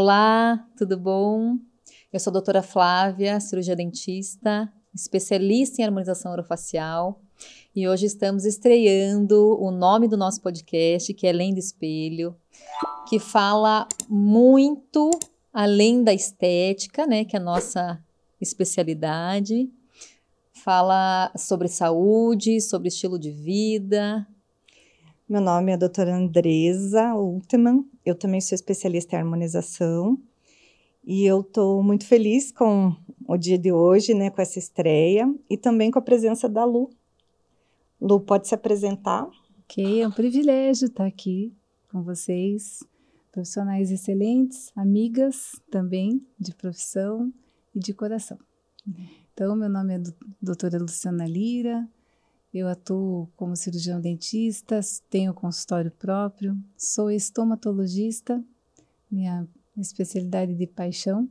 Olá, tudo bom? Eu sou a doutora Flávia, cirurgia dentista, especialista em harmonização orofacial, e hoje estamos estreando o nome do nosso podcast, que é Além do Espelho, que fala muito além da estética, né, que é a nossa especialidade, fala sobre saúde, sobre estilo de vida. Meu nome é a doutora Andresa Ultemann, eu também sou especialista em harmonização e eu estou muito feliz com o dia de hoje, né, com essa estreia e também com a presença da Lu. Lu, pode se apresentar? Ok, é um privilégio estar aqui com vocês, profissionais excelentes, amigas também de profissão e de coração. Então, meu nome é doutora Luciana Lira, eu atuo como cirurgião dentista, tenho consultório próprio, sou estomatologista, minha especialidade de paixão.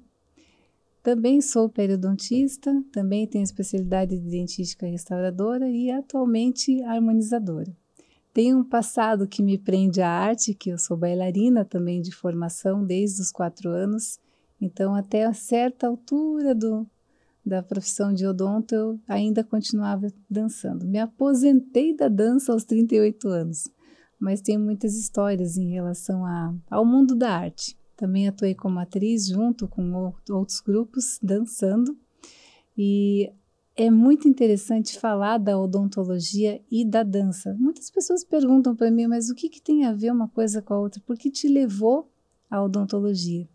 Também sou periodontista, também tenho especialidade de dentística restauradora e atualmente harmonizadora. Tenho um passado que me prende à arte, que eu sou bailarina também de formação desde os 4 anos, então até a certa altura da profissão de odonto eu ainda continuava dançando. Me aposentei da dança aos 38 anos, mas tenho muitas histórias em relação ao mundo da arte. Também atuei como atriz junto com outros grupos dançando e é muito interessante falar da odontologia e da dança. Muitas pessoas perguntam para mim, mas o que tem a ver uma coisa com a outra? Por que te levou à odontologia?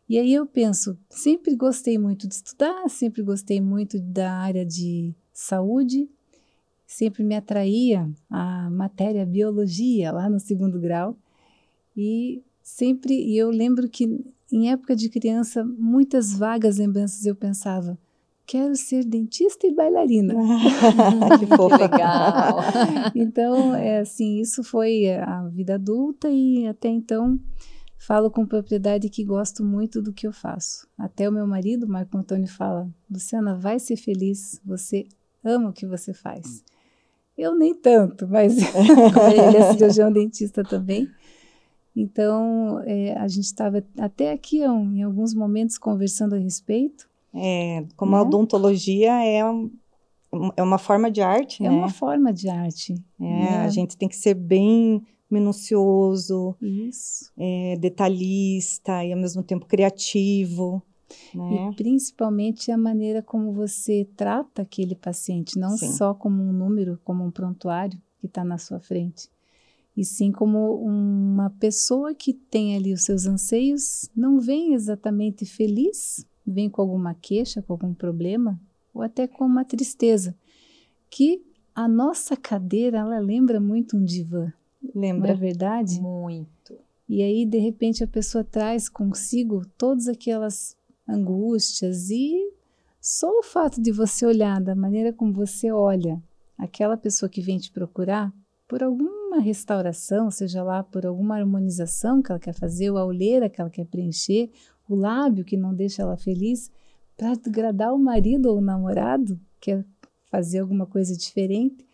E aí eu penso, sempre gostei muito de estudar, sempre gostei muito da área de saúde, sempre me atraía a matéria biologia lá no 2º grau e eu lembro que em época de criança, muitas vagas lembranças eu pensava, quero ser dentista e bailarina. Que fofa. Que legal! Então, isso foi a vida adulta e até então falo com propriedade que gosto muito do que eu faço. Até o meu marido, Marco Antônio, fala, Luciana, vai ser feliz, você ama o que você faz. Eu nem tanto, mas como ele é cirurgião dentista também. Então, a gente estava até aqui em alguns momentos conversando a respeito. Como a odontologia é uma forma de arte, né? É uma forma de arte. Né? A gente tem que ser bem minucioso, detalhista e ao mesmo tempo criativo. Né? E principalmente a maneira como você trata aquele paciente, não só como um número, como um prontuário que está na sua frente, e sim como uma pessoa que tem ali os seus anseios, não vem exatamente feliz, vem com alguma queixa, com algum problema, ou até com uma tristeza, que a nossa cadeira, ela lembra muito um divã. Lembra. Não é verdade? Muito. E aí, de repente, a pessoa traz consigo todas aquelas angústias e só o fato de você olhar da maneira como você olha aquela pessoa que vem te procurar por alguma restauração, seja lá por alguma harmonização que ela quer fazer, ou a olheira que ela quer preencher, o lábio que não deixa ela feliz, para agradar o marido ou o namorado, quer fazer alguma coisa diferente,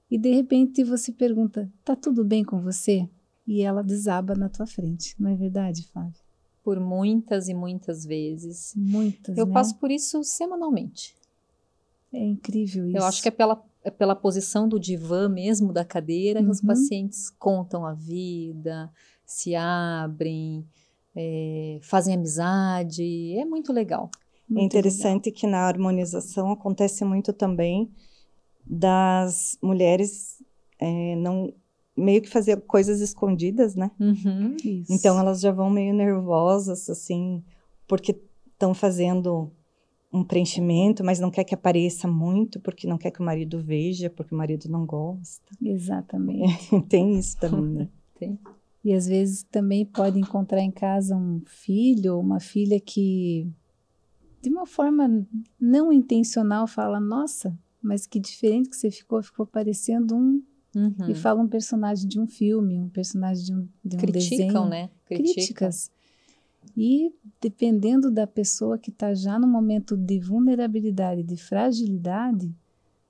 e de repente você pergunta, tá tudo bem com você? E ela desaba na tua frente, não é verdade, Flávia? Por muitas e muitas vezes. Muitas, Eu né? passo por isso semanalmente. É incrível isso. Eu acho que é pela posição do divã mesmo, da cadeira, que os pacientes contam a vida, se abrem, fazem amizade, é muito legal. É interessante que na harmonização acontece muito também das mulheres não meio que fazer coisas escondidas, né? Isso. Então elas já vão meio nervosas, assim, porque estão fazendo um preenchimento, mas não quer que apareça muito, porque não quer que o marido veja, porque o marido não gosta. Exatamente. Tem isso também, né? Tem. E às vezes também pode encontrar em casa um filho ou uma filha que, de uma forma não intencional, fala, nossa, mas que diferente que você ficou parecendo e fala um personagem de um filme, um personagem de um Criticam, desenho. né? Críticas. E dependendo da pessoa que está já no momento de vulnerabilidade, de fragilidade,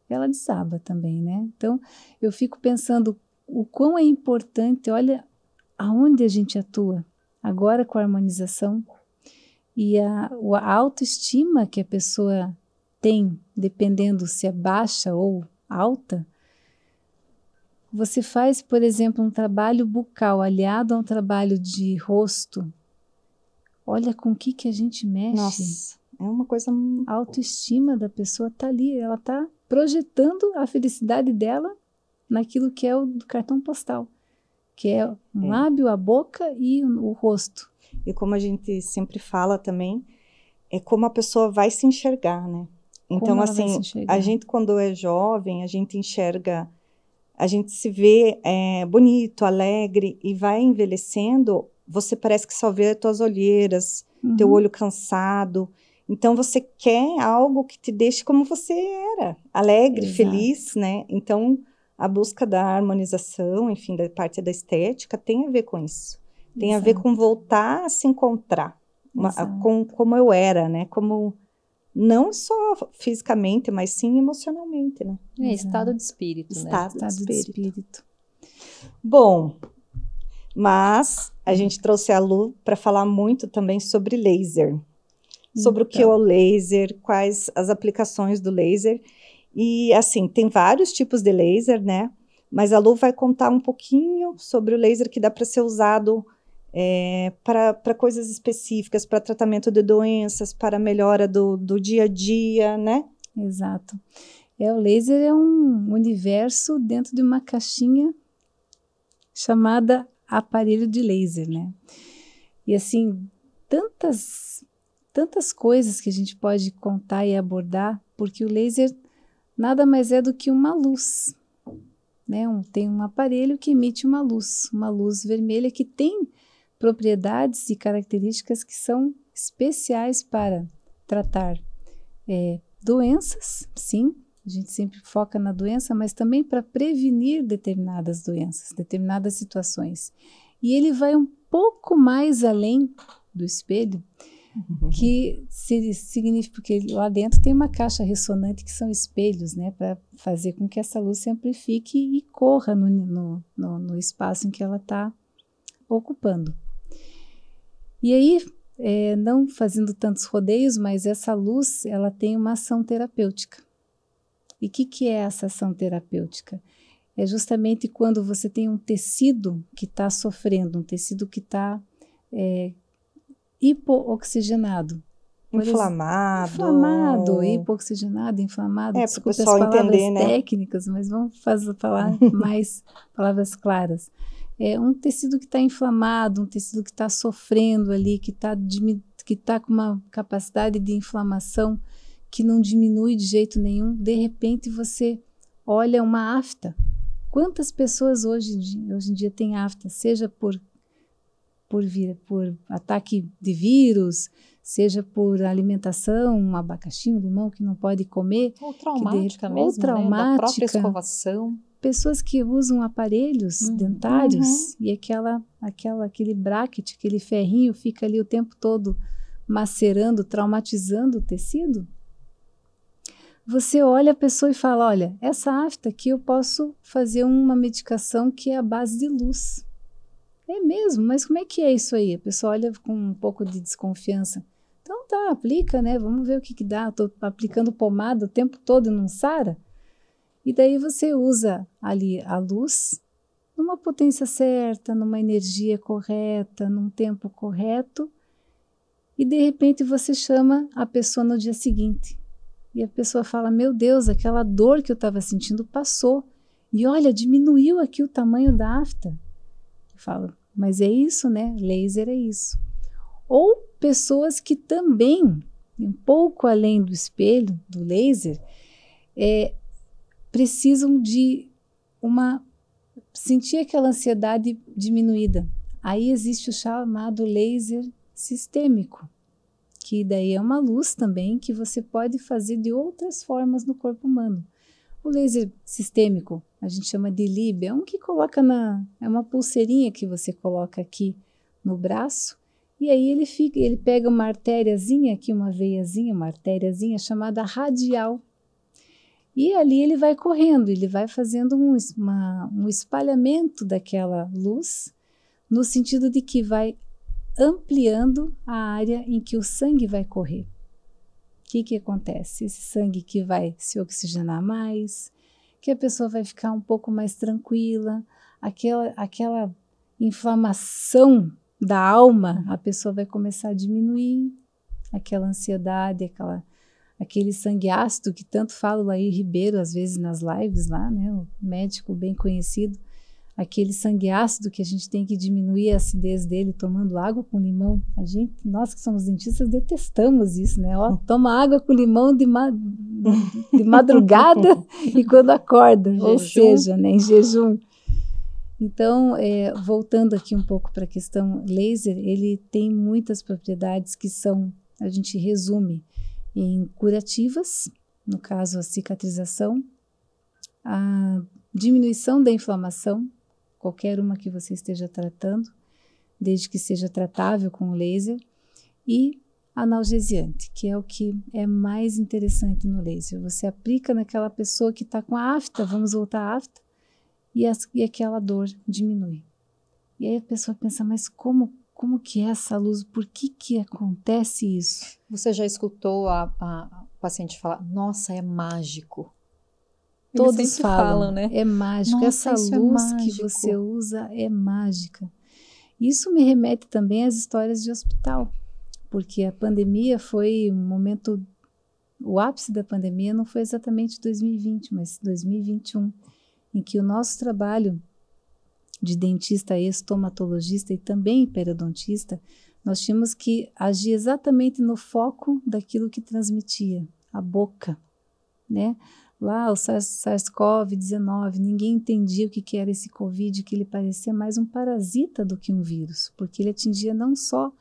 ela desaba também, né? Então, eu fico pensando o quão é importante, olha aonde a gente atua. agora com a harmonização. E a autoestima que a pessoa tem, dependendo se é baixa ou alta, você faz, por exemplo, um trabalho bucal aliado a um trabalho de rosto. Olha com o que a gente mexe. Nossa, é uma coisa... A autoestima da pessoa está ali, ela está projetando a felicidade dela naquilo que é o do cartão postal, que é o lábio, a boca e o rosto. E como a gente sempre fala também, é como a pessoa vai se enxergar, né? Então, assim, a gente quando é jovem, a gente enxerga, a gente se vê bonito, alegre, e vai envelhecendo, você parece que só vê as tuas olheiras, teu olho cansado. Então, você quer algo que te deixe como você era, alegre, feliz, né? Então, a busca da harmonização, enfim, da parte da estética, tem a ver com isso. Tem a ver com voltar a se encontrar, com como eu era, né? Como, não só fisicamente, mas sim emocionalmente, né? Estado de espírito, Estado né? de espírito. Bom, mas a gente trouxe a Lu para falar muito também sobre laser. Sobre o que é o laser, quais as aplicações do laser. E, assim, tem vários tipos de laser, né? Mas a Lu vai contar um pouquinho sobre o laser que dá para ser usado para coisas específicas, para tratamento de doenças, para melhora do dia a dia, né? Exato. O laser é um universo dentro de uma caixinha chamada aparelho de laser, né? E, assim, tantas coisas que a gente pode contar e abordar, porque o laser nada mais é do que uma luz, né? Tem um aparelho que emite uma luz vermelha que tem propriedades e características que são especiais para tratar doenças, sim, a gente sempre foca na doença, mas também para prevenir determinadas doenças, determinadas situações. E ele vai um pouco mais além do espelho, que significa, porque lá dentro tem uma caixa ressonante que são espelhos, né, para fazer com que essa luz se amplifique e corra no espaço em que ela está ocupando. E aí, não fazendo tantos rodeios, mas essa luz, ela tem uma ação terapêutica. E o que é essa ação terapêutica? É justamente quando você tem um tecido que está sofrendo, um tecido que está hipooxigenado. Inflamado, hipooxigenado, inflamado. Para o Desculpe pessoal as palavras entender, né? técnicas, mas vamos falar mais palavras claras. É um tecido que está inflamado, um tecido que está sofrendo ali, que está com uma capacidade de inflamação que não diminui de jeito nenhum. De repente você olha uma afta. Quantas pessoas hoje em dia têm afta, seja por ataque de vírus, seja por alimentação, um abacaxi, um limão que não pode comer. Ou traumática mesmo, né? Da própria escovação. Pessoas que usam aparelhos dentários e aquele bracket, aquele ferrinho fica ali o tempo todo macerando, traumatizando o tecido. Você olha a pessoa e fala, olha, essa afta aqui eu posso fazer uma medicação que é à base de luz. É mesmo, mas como é que é isso aí? A pessoa olha com um pouco de desconfiança. Então tá, aplica, né? Vamos ver o que dá. Estou aplicando pomada o tempo todo e não sara. E daí você usa ali a luz numa potência certa, numa energia correta, num tempo correto. E de repente você chama a pessoa no dia seguinte. E a pessoa fala, meu Deus, aquela dor que eu estava sentindo passou. E olha, diminuiu aqui o tamanho da afta. Eu falo, mas é isso, né? Laser é isso. Ou pessoas que também, um pouco além do espelho, do laser, precisam de sentir aquela ansiedade diminuída. Aí existe o chamado laser sistêmico, que daí é uma luz também que você pode fazer de outras formas no corpo humano. O laser sistêmico, a gente chama de LIB, é um que coloca é uma pulseirinha que você coloca aqui no braço, e aí ele pega uma artériazinha aqui, uma veiazinha, uma artériazinha chamada radial. E ali ele vai correndo, ele vai fazendo um espalhamento daquela luz, no sentido de que vai ampliando a área em que o sangue vai correr. O que acontece? Esse sangue que vai se oxigenar mais, que a pessoa vai ficar um pouco mais tranquila, aquela inflamação da alma, a pessoa vai começar a diminuir, aquela ansiedade, aquele sangue ácido que tanto fala o Laí Ribeiro, às vezes nas lives lá, né, o médico bem conhecido, aquele sangue ácido que a gente tem que diminuir a acidez dele tomando água com limão. Nós que somos dentistas detestamos isso, né? Ó, toma água com limão de madrugada e quando acorda, ou seja, né, em jejum. Então, voltando aqui um pouco para a questão laser, ele tem muitas propriedades que a gente resume em curativas, no caso a cicatrização, a diminuição da inflamação, qualquer uma que você esteja tratando, desde que seja tratável com o laser, e analgesiante, que é o que é mais interessante no laser. Você aplica naquela pessoa que está com a afta, vamos voltar à afta, e aquela dor diminui. E aí a pessoa pensa, mas como que é essa luz? Por que acontece isso? Você já escutou a paciente falar, nossa, é mágico? Todos falam, né? É mágico. Nossa, essa luz que você usa é mágica. Isso me remete também às histórias de hospital, porque a pandemia foi um momento, o ápice da pandemia não foi exatamente 2020, mas 2021, em que o nosso trabalho de dentista, estomatologista e também periodontista, nós tínhamos que agir exatamente no foco daquilo que transmitia, a boca, né? Lá o SARS-CoV-19, ninguém entendia o que era esse Covid, que ele parecia mais um parasita do que um vírus, porque ele atingia não só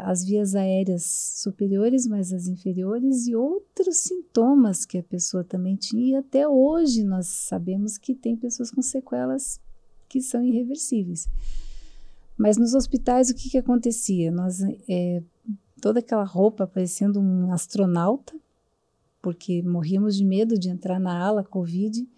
as vias aéreas superiores, mas as inferiores e outros sintomas que a pessoa também tinha. E até hoje nós sabemos que tem pessoas com sequelas que são irreversíveis. Mas nos hospitais o que acontecia? Toda aquela roupa parecendo um astronauta, porque morríamos de medo de entrar na ala Covid,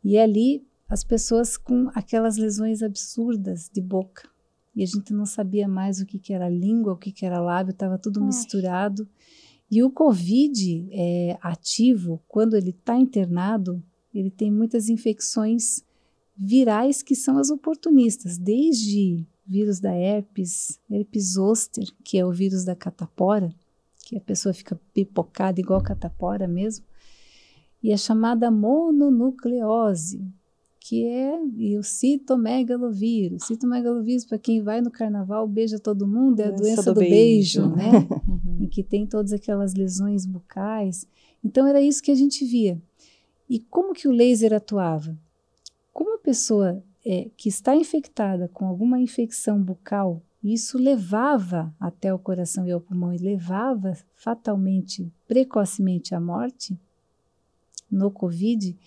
e ali as pessoas com aquelas lesões absurdas de boca, e a gente não sabia mais o que era língua, o que era lábio, estava tudo misturado. E o Covid ativo, quando ele está internado, ele tem muitas infecções virais que são as oportunistas, desde vírus da herpes zoster, que é o vírus da catapora, que a pessoa fica pipocada igual catapora mesmo, e a chamada mononucleose, que e o citomegalovírus. Citomegalovírus, para quem vai no carnaval, beija todo mundo, é a doença do beijo, né? Em que tem todas aquelas lesões bucais. Então, era isso que a gente via. E como que o laser atuava? Como a pessoa que está infectada com alguma infecção bucal, isso levava até o coração e ao pulmão e levava fatalmente, precocemente à morte, no Covid,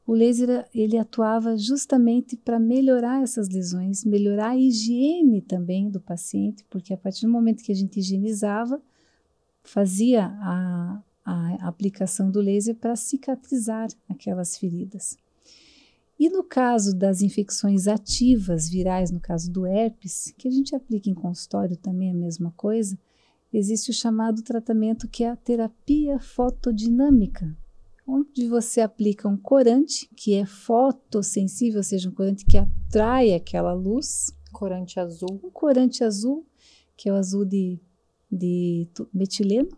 o laser ele atuava justamente para melhorar essas lesões, melhorar a higiene também do paciente, porque a partir do momento que a gente higienizava, fazia a aplicação do laser para cicatrizar aquelas feridas. E no caso das infecções ativas virais, no caso do herpes, que a gente aplica em consultório também a mesma coisa, existe o chamado tratamento que é a terapia fotodinâmica, onde você aplica um corante que é fotossensível, ou seja, um corante que atrai aquela luz. Corante azul. Um corante azul, que é o azul de metileno,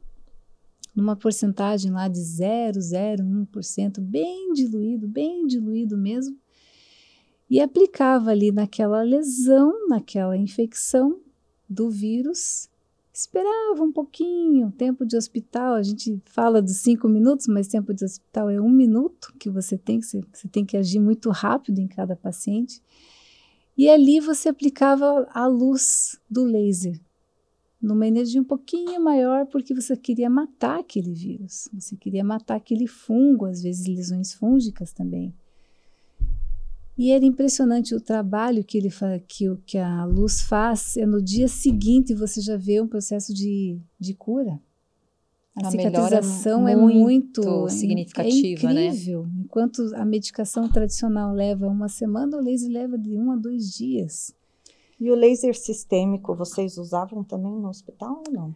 numa porcentagem lá de 0,01%, bem diluído mesmo, e aplicava ali naquela lesão, naquela infecção do vírus, esperava um pouquinho, tempo de hospital, a gente fala dos 5 minutos, mas tempo de hospital é 1 minuto que você tem que agir muito rápido em cada paciente, e ali você aplicava a luz do laser, numa energia um pouquinho maior, porque você queria matar aquele vírus, você queria matar aquele fungo, às vezes lesões fúngicas também. E era impressionante o trabalho que a luz faz, no dia seguinte você já vê um processo de cura. A cicatrização é muito significativa, é incrível, né? Enquanto a medicação tradicional leva 1 semana, o laser leva de 1 a 2 dias. E o laser sistêmico, vocês usavam também no hospital ou não?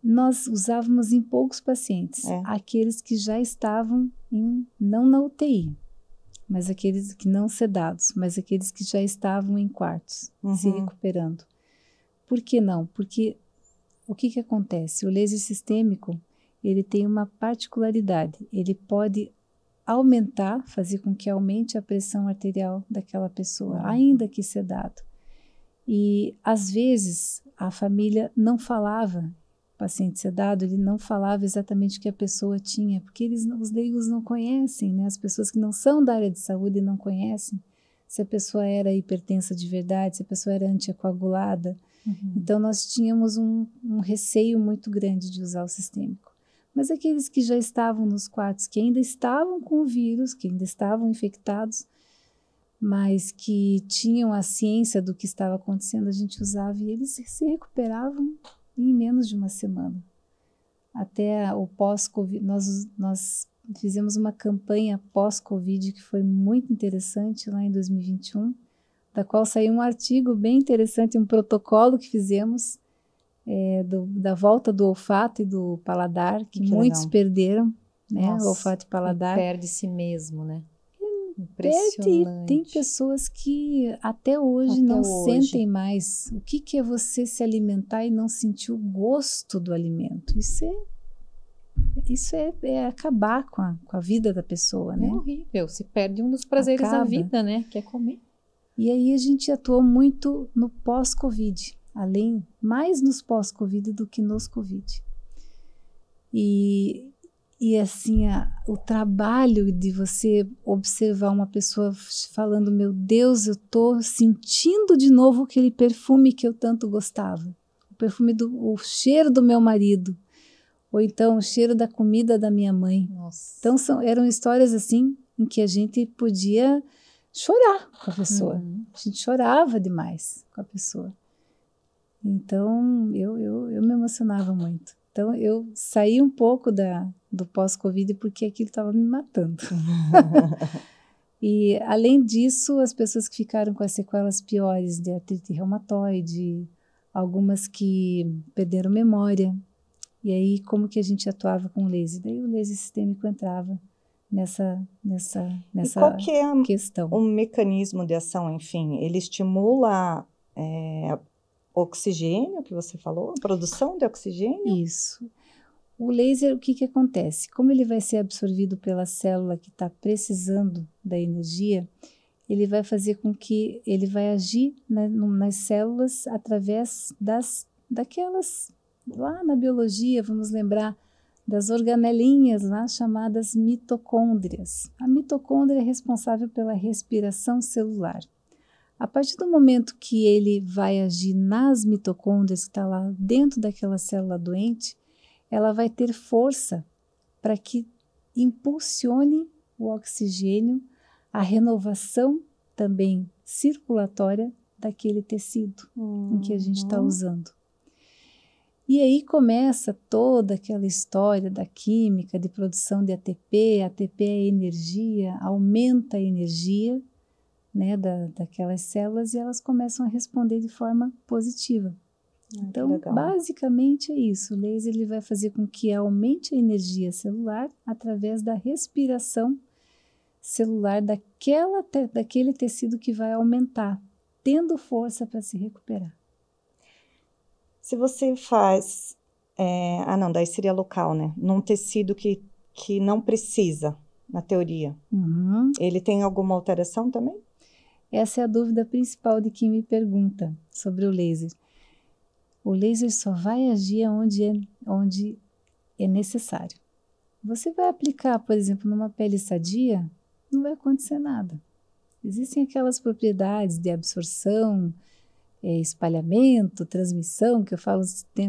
Nós usávamos em poucos pacientes, aqueles que já estavam não na UTI, mas aqueles que não sedados, mas aqueles que já estavam em quartos, se recuperando. Por que não? Porque o que acontece? O laser sistêmico, ele tem uma particularidade, ele pode aumentar, fazer com que aumente a pressão arterial daquela pessoa, ainda que sedado. E, às vezes, a família não falava, o paciente sedado, ele não falava exatamente o que a pessoa tinha, porque os leigos não conhecem, né? As pessoas que não são da área de saúde não conhecem se a pessoa era hipertensa de verdade, se a pessoa era anticoagulada. Então, nós tínhamos um receio muito grande de usar o sistêmico. Mas aqueles que já estavam nos quartos, que ainda estavam com o vírus, que ainda estavam infectados, mas que tinham a ciência do que estava acontecendo, a gente usava e eles se recuperavam em menos de uma semana. Até o pós-Covid, nós fizemos uma campanha pós-Covid que foi muito interessante lá em 2021, da qual saiu um artigo bem interessante, um protocolo que fizemos da volta do olfato e do paladar, que muitos legal. Perderam, né? Nossa, o olfato e paladar. Perde-se mesmo, né? Impressionante. Tem pessoas que até hoje não sentem mais. O que é você se alimentar e não sentir o gosto do alimento? Isso é acabar com a vida da pessoa, né? É horrível. Se perde um dos prazeres da vida, né? Que é comer. E aí a gente atuou muito no pós-Covid, mais nos pós-Covid do que nos Covid. E assim, o trabalho de você observar uma pessoa falando, meu Deus, eu estou sentindo de novo aquele perfume que eu tanto gostava. O cheiro do meu marido. Ou então o cheiro da comida da minha mãe. Nossa. Então eram histórias assim, em que a gente podia chorar com a pessoa. A gente chorava demais com a pessoa. Então, eu me emocionava muito. Então, eu saí um pouco do pós-Covid porque aquilo estava me matando. E, além disso, as pessoas que ficaram com as sequelas piores de artrite reumatoide, algumas que perderam memória. E aí, como que a gente atuava com o laser? Daí o laser sistêmico entrava nessa e qual que é questão. O mecanismo de ação, enfim? Ele estimula oxigênio, que você falou? A produção de oxigênio? Isso. O laser, o que acontece? Como ele vai ser absorvido pela célula que está precisando da energia, ele vai fazer com que ele vai agir nas células através daquelas, lá na biologia, vamos lembrar, das organelinhas lá chamadas mitocôndrias. A mitocôndria é responsável pela respiração celular. A partir do momento que ele vai agir nas mitocôndrias, que está lá dentro daquela célula doente, ela vai ter força para que impulsione o oxigênio, a renovação também circulatória daquele tecido em que a gente está usando. E aí começa toda aquela história da química, de produção de ATP. ATP é energia, aumenta a energia, né, daquelas células e elas começam a responder de forma positiva. Então, basicamente é isso. O laser ele vai fazer com que aumente a energia celular através da respiração celular daquele tecido que vai aumentar, tendo força para se recuperar. Se você faz... não, daí seria local, né? Num tecido que não precisa, na teoria. Ele tem alguma alteração também? Essa é a dúvida principal de quem me pergunta sobre o laser. O laser só vai agir onde é necessário. Você vai aplicar, por exemplo, numa pele sadia, não vai acontecer nada. Existem aquelas propriedades de absorção, espalhamento, transmissão, que eu falo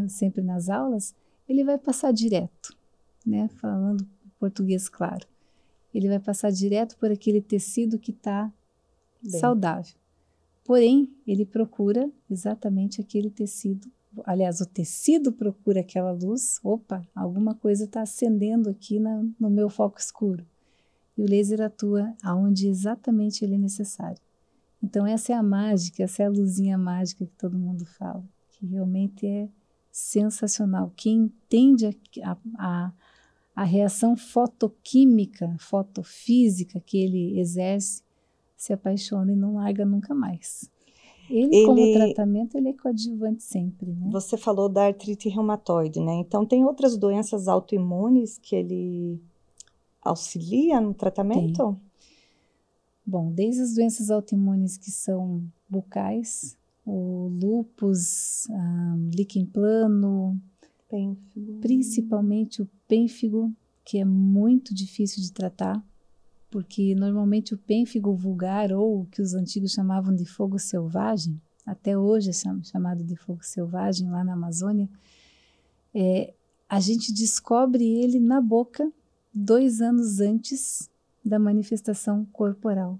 sempre nas aulas, ele vai passar direto, né? Falando português claro. Ele vai passar direto por aquele tecido que está saudável. Porém, ele procura exatamente aquele tecido. Aliás, o tecido procura aquela luz. Opa, alguma coisa está acendendo aqui no meu foco escuro. E o laser atua aonde exatamente ele é necessário. Então essa é a mágica, essa é a luzinha mágica que todo mundo fala, que realmente é sensacional. Quem entende a reação fotoquímica, fotofísica que ele exerce, se apaixona e não larga nunca mais. Ele, como tratamento, ele é coadjuvante sempre, né? Você falou da artrite reumatoide, né? Então, tem outras doenças autoimunes que ele auxilia no tratamento? Tem. Bom, desde as doenças autoimunes que são bucais, o lúpus, líquen plano, Pênfigo. principalmente o pênfigo, que é muito difícil de tratar, porque normalmente o pênfigo vulgar, ou o que os antigos chamavam de fogo selvagem, até hoje é chamado de fogo selvagem lá na Amazônia, a gente descobre ele na boca 2 anos antes da manifestação corporal.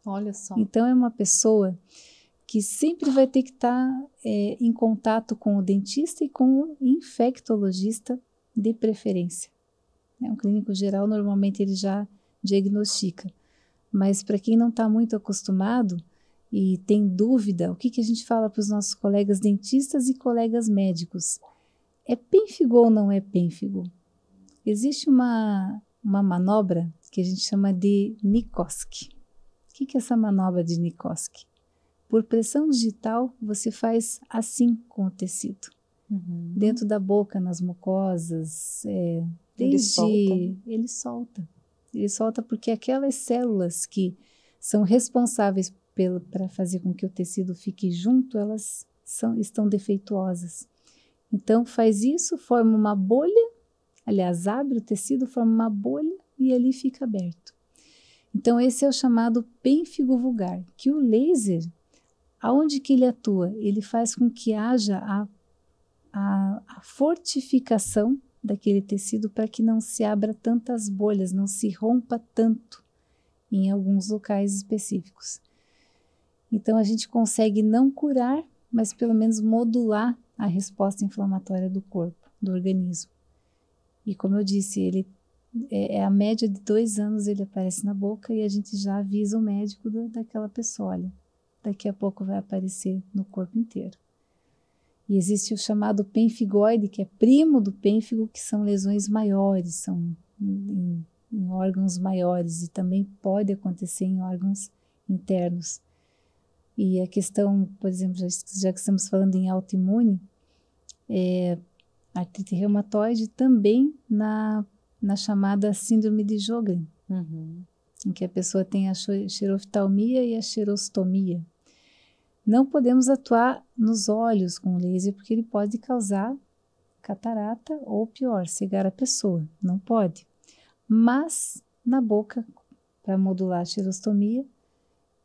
Olha só. Então é uma pessoa que sempre vai ter que estar em contato com o dentista e com o infectologista de preferência. Um clínico geral, normalmente, ele já diagnostica. Mas para quem não está muito acostumado e tem dúvida, o que a gente fala para os nossos colegas dentistas e colegas médicos? É pênfigo ou não é pênfigo? Existe uma manobra que a gente chama de Nikoski. O que é essa manobra de Nikoski? Por pressão digital, você faz assim com o tecido. Dentro da boca, nas mucosas, ele solta. Ele solta porque aquelas células que são responsáveis para fazer com que o tecido fique junto, elas estão defeituosas. Então, faz isso, forma uma bolha, aliás, abre o tecido, forma uma bolha e ali fica aberto. Então, esse é o chamado pênfigo vulgar, que o laser, aonde que ele atua? Ele faz com que haja a fortificação daquele tecido para que não se abra tantas bolhas, não se rompa tanto em alguns locais específicos. Então a gente consegue não curar, mas pelo menos modular a resposta inflamatória do corpo, do organismo. E como eu disse, ele é a média de 2 anos ele aparece na boca e a gente já avisa o médico daquela pessoa, olha, daqui a pouco vai aparecer no corpo inteiro. E existe o chamado pênfigoide, que é primo do pênfigo, que são lesões maiores, são em órgãos maiores e também pode acontecer em órgãos internos. E a questão, por exemplo, já que estamos falando em autoimune, a artrite reumatoide também na chamada síndrome de Sjögren, em que a pessoa tem a xeroftalmia e a xerostomia. Não podemos atuar nos olhos com laser, porque ele pode causar catarata ou, pior, cegar a pessoa. Não pode. Mas, na boca, para modular a xerostomia,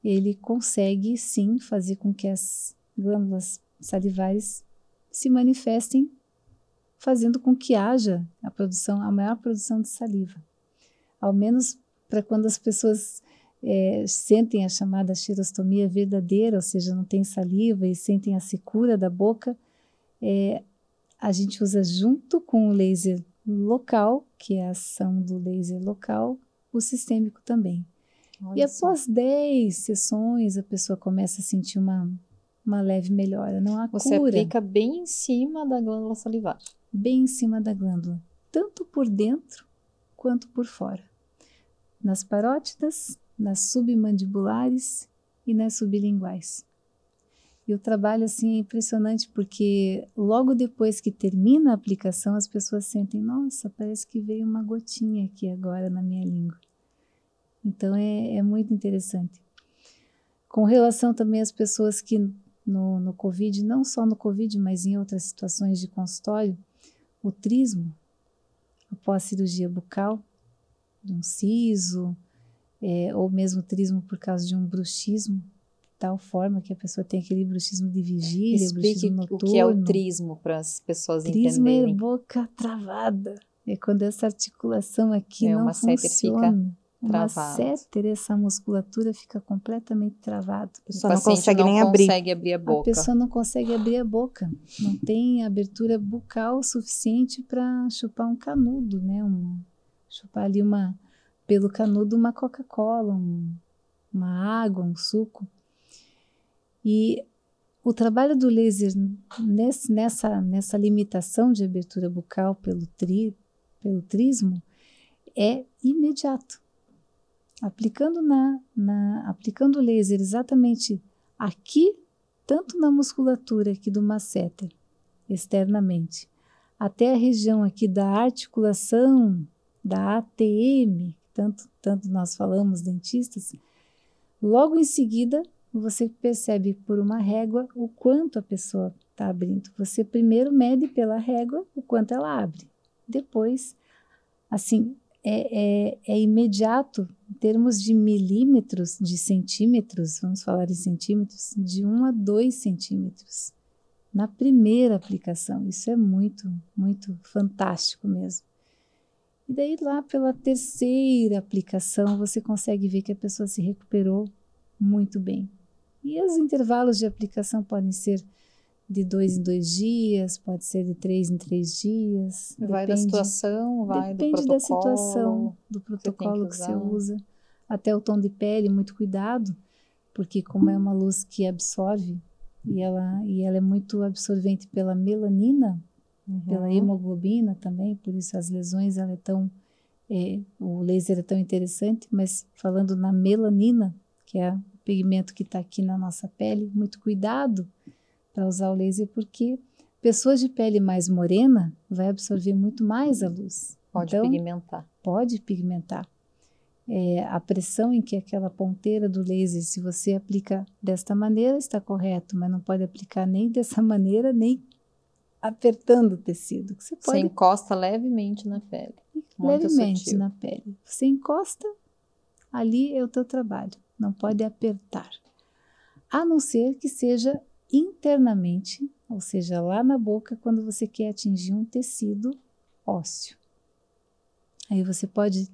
ele consegue, sim, fazer com que as glândulas salivares se manifestem, fazendo com que haja a maior produção de saliva. Ao menos para quando as pessoas sentem a chamada xerostomia verdadeira, ou seja, não tem saliva e sentem a secura da boca, a gente usa junto com o laser local, que é a ação do laser local, o sistêmico também. Olha e após 10 sessões, a pessoa começa a sentir uma leve melhora, não há Você cura. aplica bem em cima da glândula salivar. Bem em cima da glândula, tanto por dentro quanto por fora. Nas parótidas, nas submandibulares e nas sublinguais. E o trabalho assim é impressionante porque logo depois que termina a aplicação as pessoas sentem, nossa, parece que veio uma gotinha aqui agora na minha língua. Então é muito interessante. Com relação também às pessoas que no Covid, não só no Covid, mas em outras situações de consultório, o trismo, após cirurgia bucal, de um siso, ou mesmo trismo por causa de um bruxismo, de tal forma que a pessoa tem aquele bruxismo de vigília, bruxismo noturno. O que é o trismo para as pessoas Trismo entenderem. é boca travada, é quando essa articulação aqui não uma séter funciona. Uma travada. séter, essa musculatura fica completamente travada. A pessoa não consegue nem abrir. A boca. A pessoa não consegue abrir a boca, não tem abertura bucal suficiente para chupar um canudo, né? Chupar ali pelo canudo uma Coca-Cola, uma água, um suco. E o trabalho do laser nessa limitação de abertura bucal pelo trismo é imediato. Aplicando aplicando o laser exatamente aqui, tanto na musculatura aqui do masseter, externamente, até a região aqui da articulação, da ATM, tanto nós falamos, dentistas, logo em seguida, você percebe por uma régua o quanto a pessoa está abrindo. Você primeiro mede pela régua o quanto ela abre. Depois, assim, é imediato, em termos de milímetros, de centímetros, vamos falar em centímetros, de 1 a 2 centímetros. Na primeira aplicação, isso é muito, muito fantástico mesmo. E daí lá pela terceira aplicação, você consegue ver que a pessoa se recuperou muito bem. E os intervalos de aplicação podem ser de 2 em 2 dias, pode ser de 3 em 3 dias. Vai da situação, vai do protocolo. Depende da situação, do protocolo que você usa. Até o tom de pele, muito cuidado, porque como é uma luz que absorve, e ela é muito absorvente pela melanina, pela hemoglobina também, por isso as lesões, o laser é tão interessante, mas falando na melanina, que é o pigmento que está aqui na nossa pele, muito cuidado para usar o laser, porque pessoas de pele mais morena vai absorver muito mais a luz. Pode pigmentar. Pode pigmentar. A pressão em que aquela ponteira do laser, se você aplica desta maneira, está correto, mas não pode aplicar nem dessa maneira, nem apertando o tecido. Você encosta levemente na pele. Levemente na pele. Você encosta, ali é o teu trabalho. Não pode apertar. A não ser que seja internamente, ou seja, lá na boca, quando você quer atingir um tecido ósseo. Aí você pode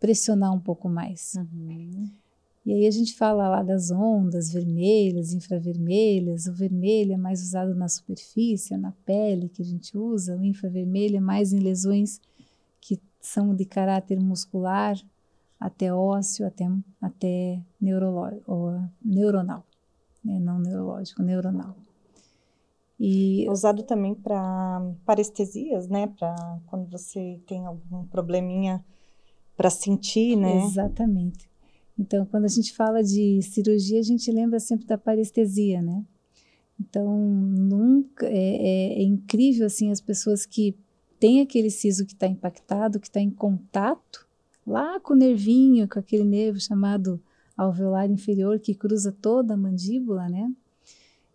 pressionar um pouco mais. E aí a gente fala lá das ondas vermelhas, infravermelhas. O vermelho é mais usado na superfície, na pele que a gente usa. O infravermelho é mais em lesões que são de caráter muscular, até ósseo, até neuronal. Não neurológico, neuronal. E usado também para parestesias, né? Para quando você tem algum probleminha para sentir, né? Exatamente. Então, quando a gente fala de cirurgia, a gente lembra sempre da parestesia, né? Então, nunca é incrível assim as pessoas que têm aquele siso que está impactado, que está em contato lá com o nervinho, com aquele nervo chamado alveolar inferior que cruza toda a mandíbula, né?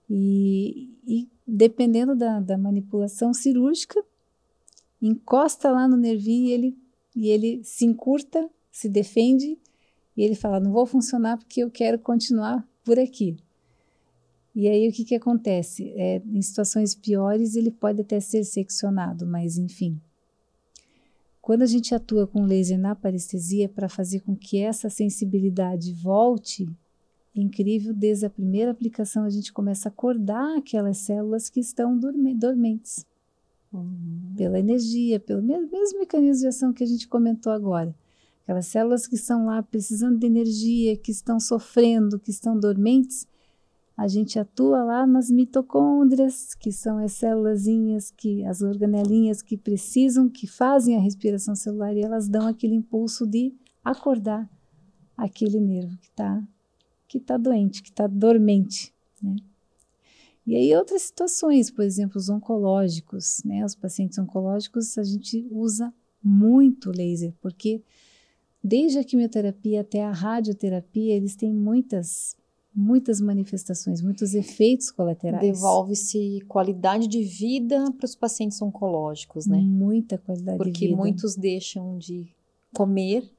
E dependendo da manipulação cirúrgica, encosta lá no nervinho e ele se encurta, se defende, e ele fala, não vou funcionar porque eu quero continuar por aqui. E aí o que acontece? Em situações piores ele pode até ser seccionado, mas enfim. Quando a gente atua com laser na parestesia para fazer com que essa sensibilidade volte, é incrível, desde a primeira aplicação a gente começa a acordar aquelas células que estão dormentes. Pela energia, pelo mesmo mecanismo de ação que a gente comentou agora. Aquelas células que estão lá precisando de energia, que estão sofrendo, que estão dormentes, a gente atua lá nas mitocôndrias, que são as célulazinhas, as organelinhas que precisam, que fazem a respiração celular e elas dão aquele impulso de acordar aquele nervo que tá doente, que está dormente, né? E aí outras situações, por exemplo, os oncológicos, né? Os pacientes oncológicos a gente usa muito laser, porque desde a quimioterapia até a radioterapia, eles têm muitas manifestações, muitos efeitos colaterais. Devolve-se qualidade de vida para os pacientes oncológicos, né? Muita qualidade de vida. Porque muitos deixam de comer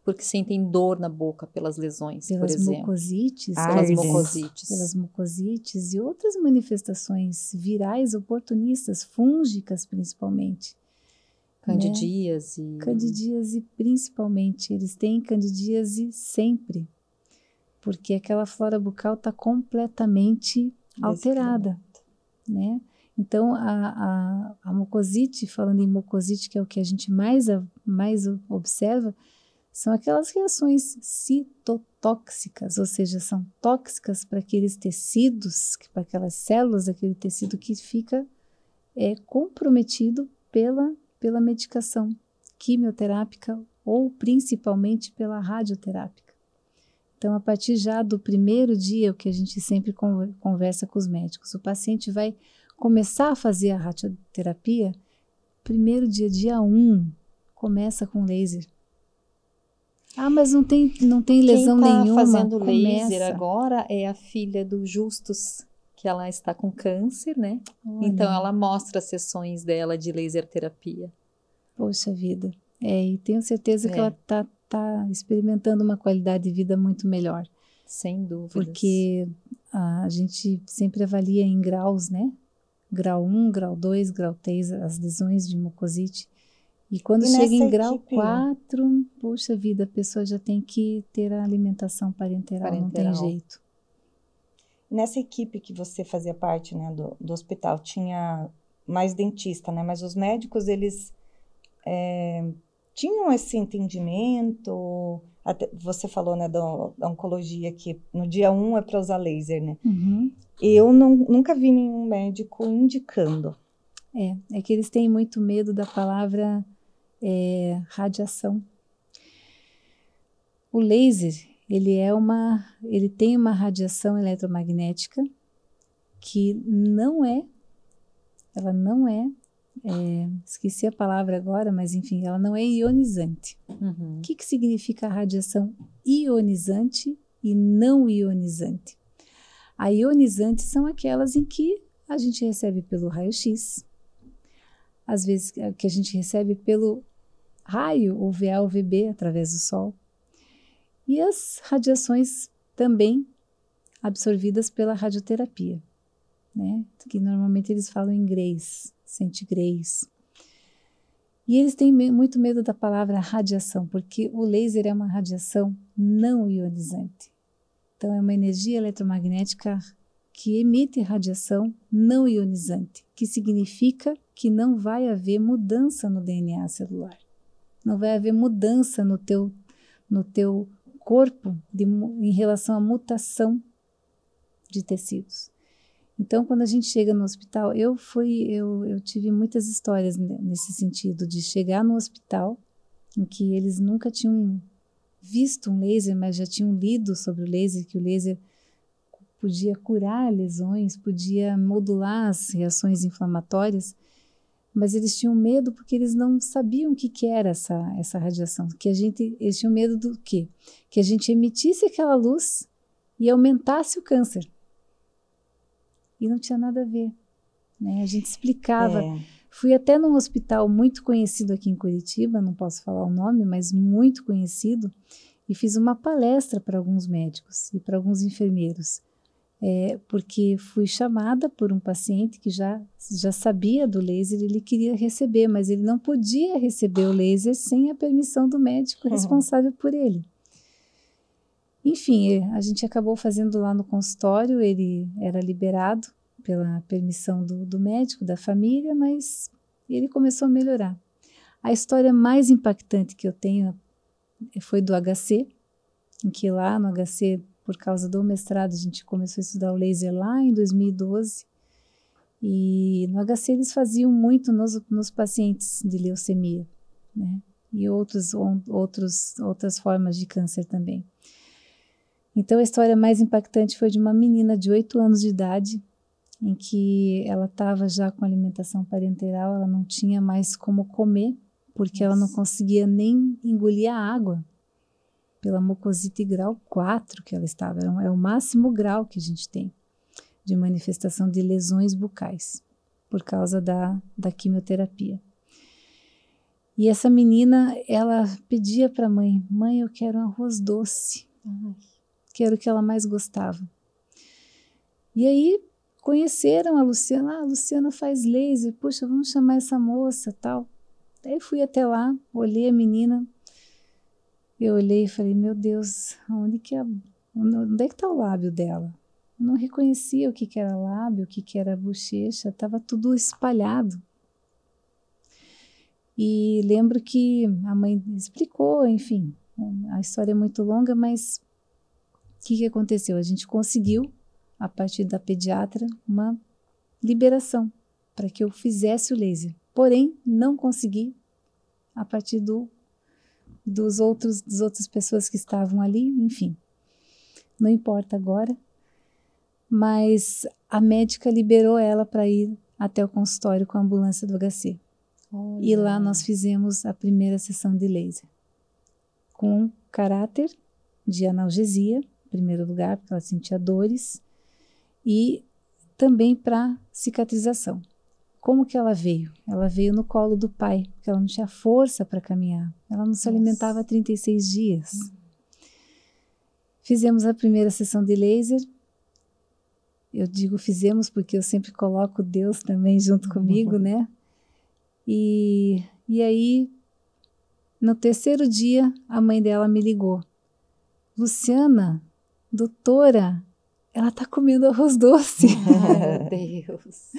porque sentem dor na boca pelas lesões, por exemplo. Pelas mucosites e outras manifestações virais oportunistas, fúngicas principalmente. Candidíase. Né? Candidíase principalmente. Eles têm candidíase sempre, porque aquela flora bucal está completamente alterada, né? Então, a mucosite, falando em mucosite, que é o que a gente mais observa, são aquelas reações citotóxicas, ou seja, são tóxicas para aqueles tecidos, para aquelas células daquele tecido que fica comprometido pela medicação quimioterápica ou principalmente pela radioterápica. Então, a partir já do primeiro dia, o que a gente sempre conversa com os médicos, o paciente vai começar a fazer a radioterapia, primeiro dia 1, começa com laser. Ah, mas não tem lesão nenhuma. Quem está fazendo laser agora é a filha do Justus, que ela está com câncer, né? Olha. Então, ela mostra as sessões dela de laser terapia. Poxa vida. E tenho certeza que ela está experimentando uma qualidade de vida muito melhor. Sem dúvidas. Porque a gente sempre avalia em graus, né? Grau 1, grau 2, grau 3, as lesões de mucosite. E quando chega em grau 4, poxa vida, a pessoa já tem que ter a alimentação parenteral. Não tem jeito. Nessa equipe que você fazia parte, né, do hospital, tinha mais dentista, né? Mas os médicos, eles tinham esse entendimento. Até você falou, né, da oncologia, que no dia 1 é para usar laser, né? Uhum. Eu nunca vi nenhum médico indicando. É que eles têm muito medo da palavra radiação. O laser, ele tem uma radiação eletromagnética que ela não é, esqueci a palavra agora, mas enfim, ela não é ionizante. Uhum. O que significa radiação ionizante e não ionizante? A ionizante são aquelas em que a gente recebe pelo raio-x, às vezes que a gente recebe pelo raio UVA, UVB, através do sol. E as radiações também absorvidas pela radioterapia, né? Que normalmente eles falam em grays, centigrays. E eles têm muito medo da palavra radiação, porque o laser é uma radiação não ionizante. Então, é uma energia eletromagnética que emite radiação não ionizante, que significa que não vai haver mudança no DNA celular. Não vai haver mudança no teu corpo em relação à mutação de tecidos. Então, quando a gente chega no hospital, eu tive muitas histórias nesse sentido, de chegar no hospital em que eles nunca tinham visto um laser, mas já tinham lido sobre o laser, que o laser podia curar lesões, podia modular as reações inflamatórias, mas eles tinham medo porque eles não sabiam o que era essa radiação. Eles tinham medo do quê? Que a gente emitisse aquela luz e aumentasse o câncer. E não tinha nada a ver, né? A gente explicava. Fui até num hospital muito conhecido aqui em Curitiba, não posso falar o nome, mas muito conhecido, e fiz uma palestra para alguns médicos e para alguns enfermeiros. Porque fui chamada por um paciente que já sabia do laser, ele queria receber, mas ele não podia receber o laser sem a permissão do médico responsável por ele. Enfim, a gente acabou fazendo lá no consultório, ele era liberado pela permissão do médico, da família, mas ele começou a melhorar. A história mais impactante que eu tenho foi do HC, em que lá no HC, por causa do mestrado, a gente começou a estudar o laser lá em 2012. E no HC eles faziam muito nos pacientes de leucemia, né? E outras formas de câncer também. Então a história mais impactante foi de uma menina de 8 anos de idade, em que ela estava já com alimentação parenteral, ela não tinha mais como comer, porque ela não conseguia nem engolir a água. Pela mucosite grau 4 que ela estava, é o máximo grau que a gente tem de manifestação de lesões bucais, por causa da quimioterapia. E essa menina, ela pedia para a mãe, eu quero um arroz doce, que era o que ela mais gostava. E aí conheceram a Luciana, a Luciana faz laser, poxa, vamos chamar essa moça, tal. Aí fui até lá, olhei a menina, eu olhei e falei, meu Deus, onde é que está o lábio dela? Eu não reconhecia o que era lábio, o que era bochecha, estava tudo espalhado. E lembro que a mãe explicou, enfim, A história é muito longa, mas o que aconteceu? A gente conseguiu, a partir da pediatra, uma liberação para que eu fizesse o laser. Porém, não consegui a partir das outras pessoas que estavam ali, enfim. Não importa agora, mas a médica liberou ela para ir até o consultório com a ambulância do HC. Olha. E lá nós fizemos a primeira sessão de laser, com caráter de analgesia, em primeiro lugar, porque ela sentia dores, e também para cicatrização. Como que ela veio? Ela veio no colo do pai, porque ela não tinha força para caminhar. Ela não se alimentava há 36 dias. Fizemos a primeira sessão de laser. Eu digo fizemos porque eu sempre coloco Deus também junto comigo, né? E aí, no terceiro dia, a mãe dela me ligou. Luciana, doutora, ela tá comendo arroz doce. Ai, meu Deus.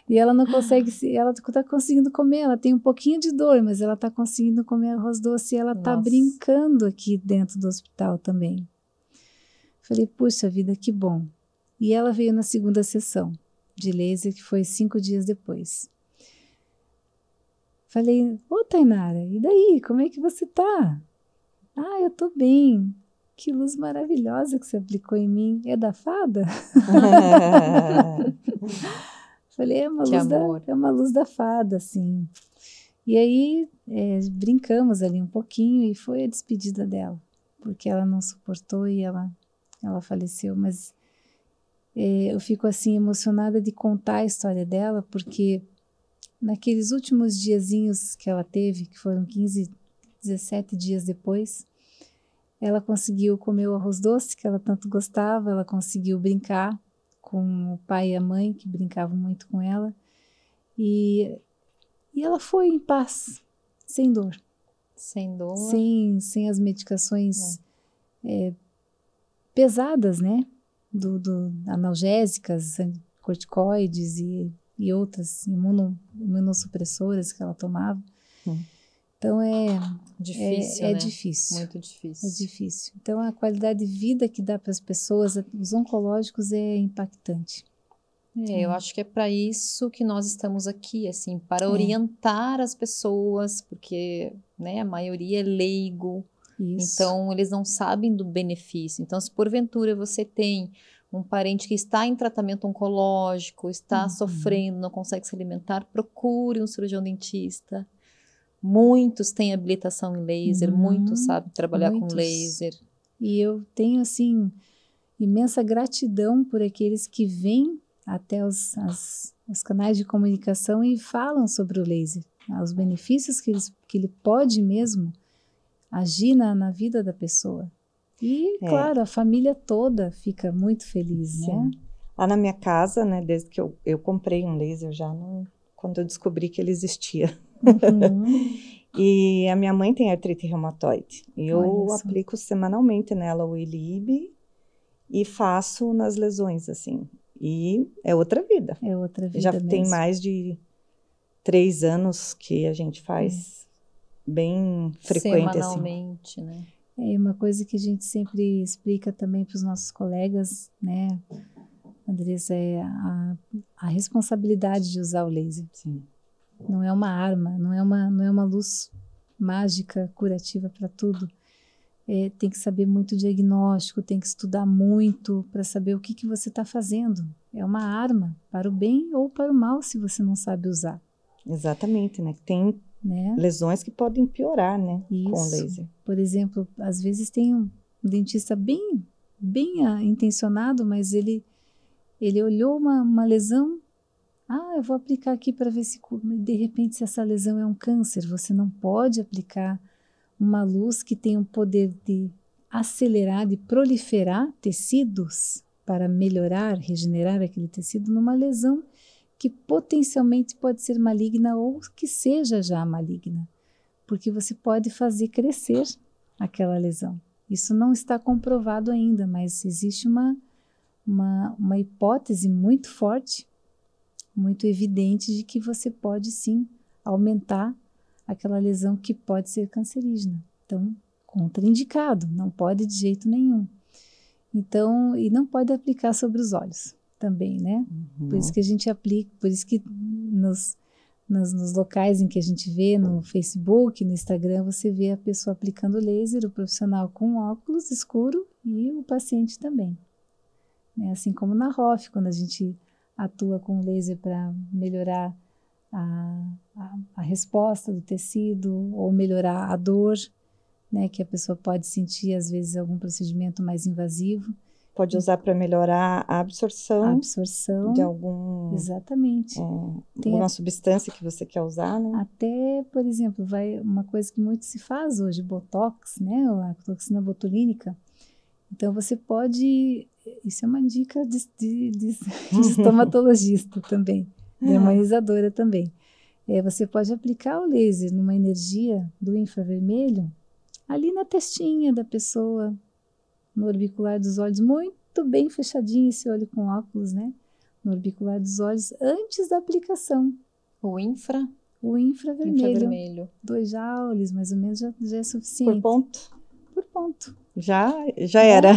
E ela não consegue, ela tá conseguindo comer, ela tem um pouquinho de dor, mas ela tá conseguindo comer arroz doce e ela tá brincando aqui dentro do hospital também. Falei, puxa vida, que bom. E ela veio na segunda sessão de laser, que foi 5 dias depois. Falei, ô Tainara, e daí, como é que você tá? Ah, eu tô bem. Que luz maravilhosa que você aplicou em mim. É da fada? Falei, é uma luz da fada, assim. E aí, brincamos ali um pouquinho e foi a despedida dela, porque ela não suportou e ela faleceu. Mas eu fico, assim, emocionada de contar a história dela, porque naqueles últimos diazinhos que ela teve, que foram 15, 17 dias depois, ela conseguiu comer o arroz doce que ela tanto gostava, ela conseguiu brincar com o pai e a mãe, que brincavam muito com ela, e ela foi em paz, sem dor. Sem dor. Sem as medicações pesadas, né? Analgésicas, corticoides e outras imunossupressoras que ela tomava. Então difícil, né? Difícil. Muito difícil. É difícil. Então a qualidade de vida que dá para as pessoas, os oncológicos, é impactante. Eu acho que é para isso que nós estamos aqui, assim, para orientar as pessoas, porque, né, a maioria é leigo. Isso. Então eles não sabem do benefício. Então, se porventura você tem um parente que está em tratamento oncológico, está sofrendo, não consegue se alimentar, procure um cirurgião dentista. Muitos têm habilitação em laser, muitos sabem trabalhar com laser. E eu tenho, assim, imensa gratidão por aqueles que vêm até os canais de comunicação e falam sobre o laser, os benefícios que ele pode mesmo agir na vida da pessoa. E, claro, a família toda fica muito feliz, né? Lá na minha casa, né, desde que eu comprei um laser já, quando eu descobri que ele existia. E a minha mãe tem artrite reumatoide. E eu aplico semanalmente nela o Ilib e faço nas lesões, assim. E é outra vida. É outra vida já mesmo. Tem mais de 3 anos que a gente faz bem frequente, semanalmente, assim. Né? É uma coisa que a gente sempre explica também para os nossos colegas, né, Andressa, é a responsabilidade de usar o laser. Sim. Não é uma arma, não é uma luz mágica, curativa para tudo. Tem que saber muito diagnóstico, tem que estudar muito para saber o que você está fazendo. É uma arma para o bem ou para o mal, se você não sabe usar. Exatamente, né? Tem lesões que podem piorar, né? Isso. Com laser. Por exemplo, às vezes tem um dentista bem intencionado, mas ele olhou uma lesão. Eu vou aplicar aqui para ver se... De repente, se essa lesão é um câncer, você não pode aplicar uma luz que tem o poder de acelerar, de proliferar tecidos para melhorar, regenerar aquele tecido numa lesão que potencialmente pode ser maligna ou que seja já maligna, porque você pode fazer crescer aquela lesão. Isso não está comprovado ainda, mas existe uma hipótese muito forte, muito evidente de que você pode sim aumentar aquela lesão que pode ser cancerígena. Então, contraindicado, não pode de jeito nenhum. Então, e não pode aplicar sobre os olhos também, né? Por isso que a gente aplica, por isso que nos locais em que a gente vê, no Facebook, no Instagram, você vê a pessoa aplicando laser, o profissional com óculos escuro e o paciente também. Né? Assim como na ROF, quando a gente atua com laser para melhorar a resposta do tecido ou melhorar a dor, né, que a pessoa pode sentir, às vezes, algum procedimento mais invasivo. Pode usar para melhorar a absorção de algum... Exatamente. Alguma substância que você quer usar, né? Até, por exemplo, uma coisa que muito se faz hoje, Botox, né, a toxina botulínica. Então, você pode... Isso é uma dica de estomatologista também, de harmonizadora também. Você pode aplicar o laser numa energia do infravermelho ali na testinha da pessoa, no orbicular dos olhos, muito bem fechadinho esse olho com óculos, né? No orbicular dos olhos, antes da aplicação. O infravermelho. 2 joules, mais ou menos, já é suficiente. Por ponto? Por ponto. Já era.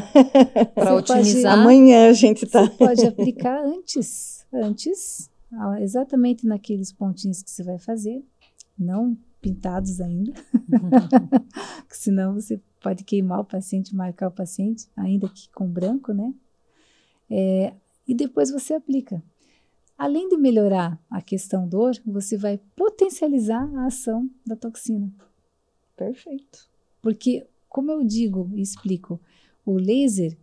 Para otimizar. Amanhã a gente tá. Você pode aplicar antes, exatamente naqueles pontinhos que você vai fazer, não pintados ainda, porque senão você pode queimar o paciente, marcar o paciente, ainda que com branco, né? E depois você aplica. Além de melhorar a questão dor, você vai potencializar a ação da toxina. Perfeito. Porque, como eu digo e explico, o laser,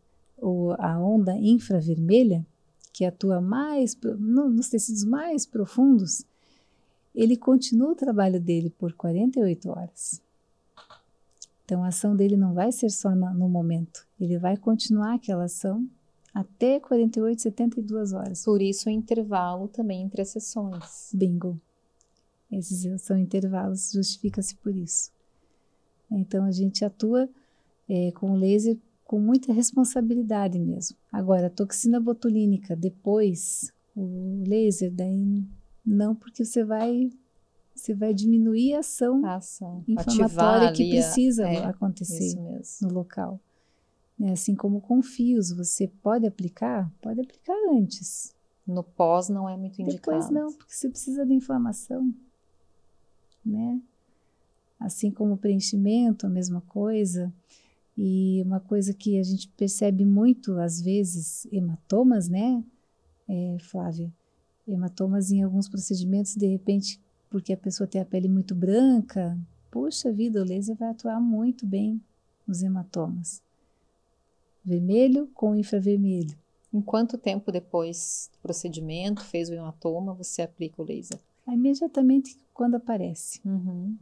a onda infravermelha, que atua mais nos tecidos mais profundos, ele continua o trabalho dele por 48 horas. Então, a ação dele não vai ser só no momento. Ele vai continuar aquela ação até 48, 72 horas. Por isso o intervalo também entre as sessões. Bingo. Esses são intervalos, justifica-se por isso. Então, a gente atua com o laser com muita responsabilidade mesmo. Agora, a toxina botulínica, depois, o laser, daí não, porque você vai diminuir a ação inflamatória que precisa acontecer no local. Assim como com fios, você pode aplicar antes. No pós não é muito indicado. Depois não, porque você precisa de inflamação, né? Assim como o preenchimento, a mesma coisa. E uma coisa que a gente percebe muito, às vezes, hematomas, né, Flávia? Hematomas em alguns procedimentos, de repente, porque a pessoa tem a pele muito branca, puxa vida, o laser vai atuar muito bem nos hematomas. Vermelho com infravermelho. Em quanto tempo depois do procedimento, fez o hematoma, você aplica o laser? Imediatamente quando aparece. Uhum.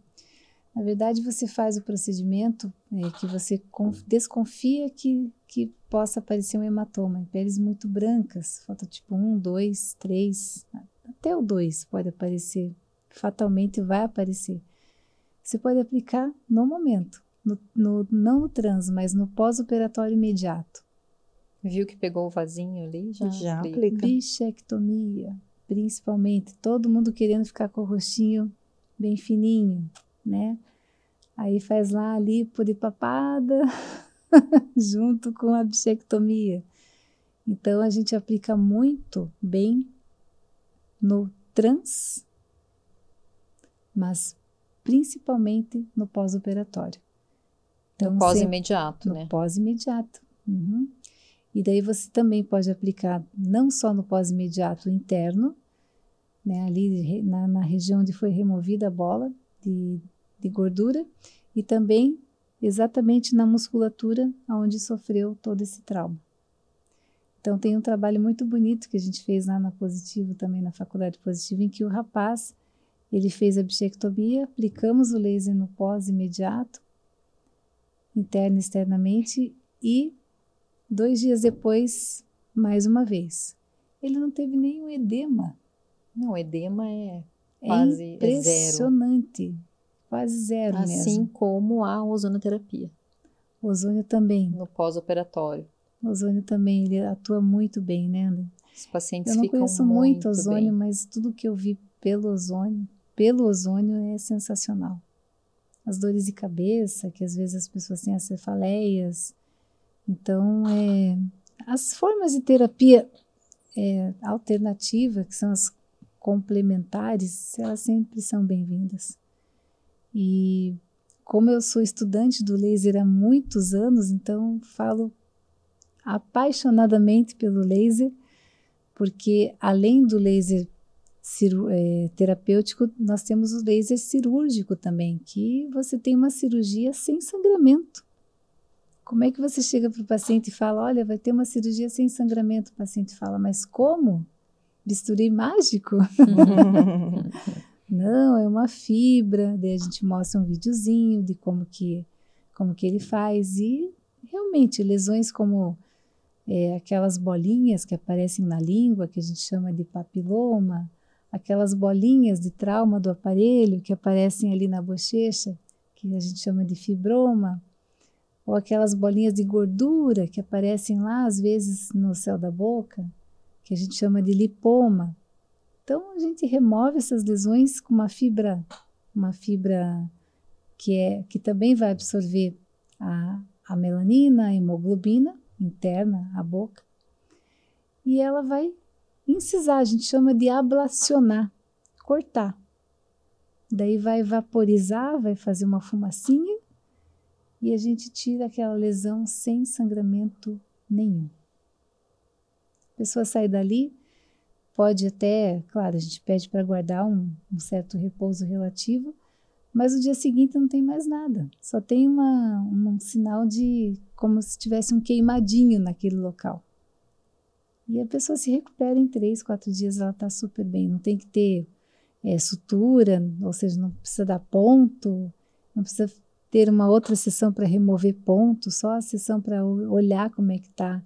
Na verdade, você faz o procedimento que você desconfia que possa aparecer um hematoma em peles muito brancas, fototipo 1, 2, 3, até o 2 pode aparecer, fatalmente vai aparecer. Você pode aplicar no momento, não no trans, mas no pós-operatório imediato. Viu que pegou o vasinho ali? Já aplica. Bichectomia, principalmente, todo mundo querendo ficar com o rostinho bem fininho, né? Aí faz lá a lipo de papada junto com a bichectomia. Então, a gente aplica muito bem no trans, mas principalmente no pós-operatório. Então, no pós-imediato, né? No pós-imediato. Uhum. E daí você também pode aplicar não só no pós-imediato interno, né, ali na região onde foi removida a bola de gordura, e também exatamente na musculatura onde sofreu todo esse trauma. Então, tem um trabalho muito bonito que a gente fez lá na Positivo, também na Faculdade Positivo, em que o rapaz, ele fez a bichectomia, aplicamos o laser no pós-imediato, interno e externamente, e 2 dias depois, mais uma vez. Ele não teve nenhum edema. Não, o edema é quase impressionante. Zero. Quase zero mesmo. Assim como a ozonoterapia. O ozônio também. No pós-operatório. O ozônio também, ele atua muito bem, né, André? Os pacientes ficam muito bem. Eu não conheço muito ozônio, bem. Mas tudo que eu vi pelo ozônio é sensacional. as dores de cabeça, que às vezes as pessoas têm as cefaleias. Então, as formas de terapia alternativa, que são as complementares, elas sempre são bem-vindas. E como eu sou estudante do laser há muitos anos, então falo apaixonadamente pelo laser, porque além do laser terapêutico, nós temos o laser cirúrgico também, que você tem uma cirurgia sem sangramento. Como é que você chega para o paciente e fala, olha, vai ter uma cirurgia sem sangramento? O paciente fala, mas como? Bisturi mágico? Não, é uma fibra. Daí a gente mostra um videozinho de como que ele faz. E realmente, lesões como aquelas bolinhas que aparecem na língua, que a gente chama de papiloma, aquelas bolinhas de trauma do aparelho que aparecem ali na bochecha, que a gente chama de fibroma, ou aquelas bolinhas de gordura que aparecem lá, às vezes, no céu da boca, que a gente chama de lipoma. Então, a gente remove essas lesões com uma fibra que também vai absorver a melanina, a hemoglobina interna, a boca, e ela vai incisar, a gente chama de ablacionar, cortar. Daí vai vaporizar, vai fazer uma fumacinha, e a gente tira aquela lesão sem sangramento nenhum. A pessoa sai dali, pode até, claro, a gente pede para guardar um certo repouso relativo, mas no dia seguinte não tem mais nada. Só tem um sinal de como se tivesse um queimadinho naquele local. E a pessoa se recupera em 3, 4 dias, ela está super bem. Não tem que ter sutura, ou seja, não precisa dar ponto, não precisa ter uma outra sessão para remover ponto, só a sessão para olhar como é que está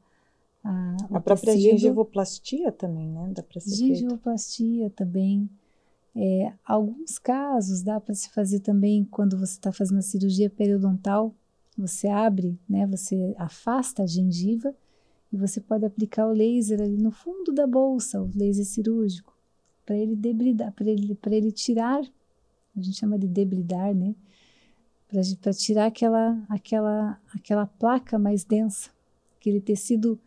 a própria tecido. gengivoplastia também, né? Dá para ser gengivoplastia também. Alguns casos dá para se fazer também quando você está fazendo a cirurgia periodontal. Você abre, né? Você afasta a gengiva e você pode aplicar o laser ali no fundo da bolsa, o laser cirúrgico, para ele debridar, para ele tirar, a gente chama de debridar, né? Para tirar aquela placa mais densa, aquele tecido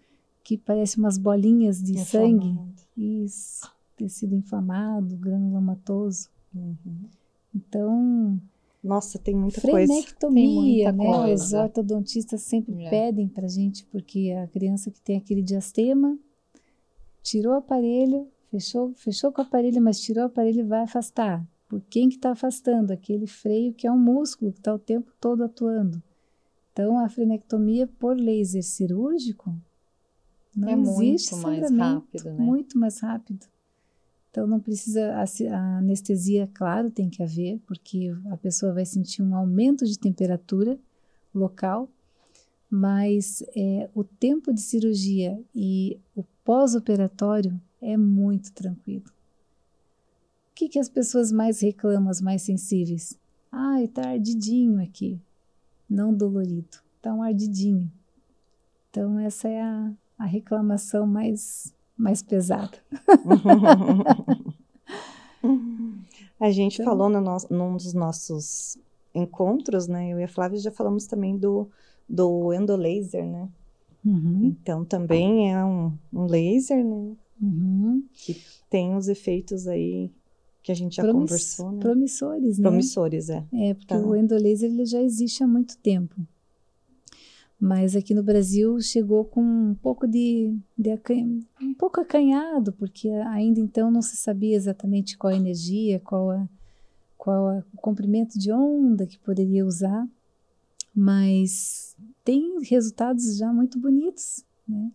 que parece umas bolinhas de sangue. Isso, tecido inflamado, granulomatoso. Então, nossa, tem muita frenectomia, né? Os ortodontistas sempre pedem pra gente, porque a criança que tem aquele diastema, tirou o aparelho, fechou com o aparelho, mas tirou o aparelho e vai afastar. Por quem que está afastando? Aquele freio que é um músculo que está o tempo todo atuando. Então, a frenectomia por laser cirúrgico não existe sangramento, mais rápido, né? Muito mais rápido. Então, não precisa, a anestesia, claro, tem que haver, porque a pessoa vai sentir um aumento de temperatura local, mas o tempo de cirurgia e o pós-operatório é muito tranquilo. O que as pessoas mais reclamam, as mais sensíveis? Tá ardidinho aqui, não dolorido, tá um ardidinho. Então, essa é a reclamação mais pesada. A gente falou num dos nossos encontros, né? Eu e a Flávia já falamos também do endolaser, né? Então, também é um laser, né? Que tem os efeitos aí que a gente já conversou, né? Promissores, né? Promissores, porque o endolaser ele já existe há muito tempo. Mas aqui no Brasil chegou com um pouco um pouco acanhado, porque ainda então não se sabia exatamente qual a energia, qual o comprimento de onda que poderia usar, mas tem resultados já muito bonitos, né?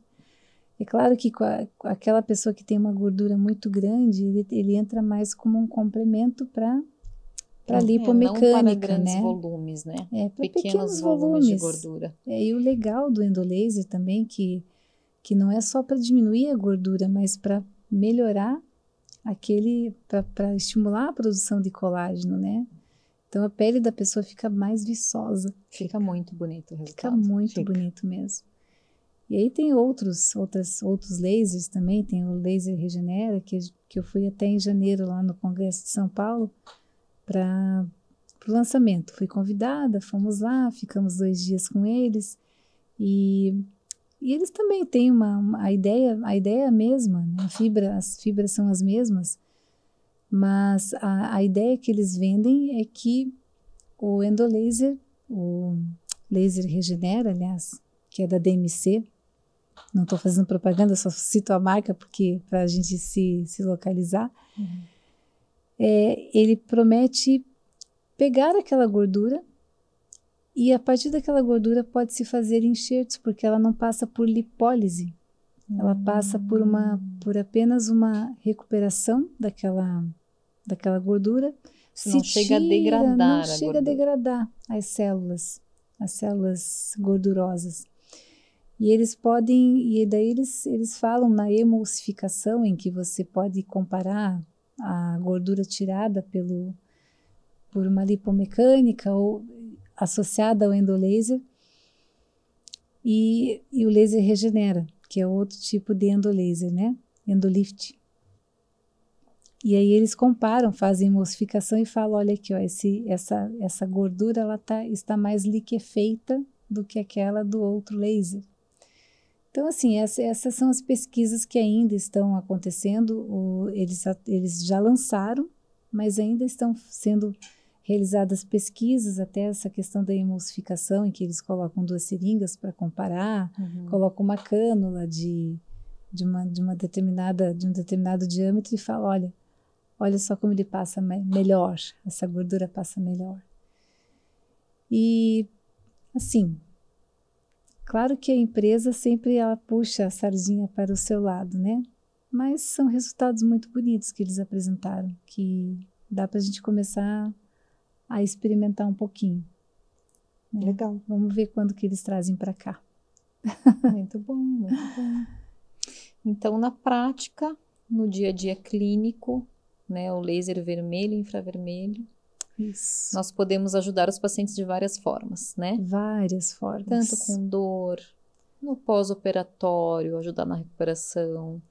É claro que com aquela pessoa que tem uma gordura muito grande, ele entra mais como um complemento para lipomecânica, não para grandes volumes, né? Para pequenos volumes de gordura. E o legal do endolaser também, que não é só para diminuir a gordura, mas para melhorar para estimular a produção de colágeno, né? Então a pele da pessoa fica mais viçosa. Fica muito bonito o resultado. Fica muito bonito mesmo. E aí tem outros lasers também, tem o laser Regenera, que eu fui até em janeiro lá no Congresso de São Paulo, para lançamento. Fui convidada, fomos lá, ficamos 2 dias com eles e eles também têm a ideia é a mesma, né? As fibras são as mesmas, mas a ideia que eles vendem é que o endolaser, o laser regenera, aliás, que é da DMC, não estou fazendo propaganda, só cito a marca porque para a gente se localizar, ele promete pegar aquela gordura e a partir daquela gordura pode-se fazer enxertos, porque ela não passa por lipólise, ela passa por apenas uma recuperação daquela gordura. Não chega a degradar não chega a degradar as células gordurosas. E eles podem, e daí eles falam na emulsificação, em que você pode comparar a gordura tirada por uma lipomecânica ou associada ao endolaser, e o laser regenera, que é outro tipo de endolaser, né? Endolift. E aí eles comparam, fazem emulsificação e falam, olha aqui, ó, essa gordura ela está mais liquefeita do que aquela do outro laser. Então, assim, essas são as pesquisas que ainda estão acontecendo. Eles já lançaram, mas ainda estão sendo realizadas pesquisas, até essa questão da emulsificação, em que eles colocam 2 seringas para comparar, colocam uma cânula de um determinado diâmetro e falam, olha só como ele passa melhor, essa gordura passa melhor. E, assim, claro que a empresa sempre ela puxa a sardinha para o seu lado, né? Mas são resultados muito bonitos que eles apresentaram, que dá para a gente começar a experimentar um pouquinho. Né? Legal. Vamos ver quando que eles trazem para cá. Muito bom, muito bom. Então, na prática, no dia a dia clínico, né, o laser vermelho e infravermelho, Isso. nós podemos ajudar os pacientes de várias formas, né? Várias formas. Tanto com dor, no pós-operatório, ajudar na recuperação,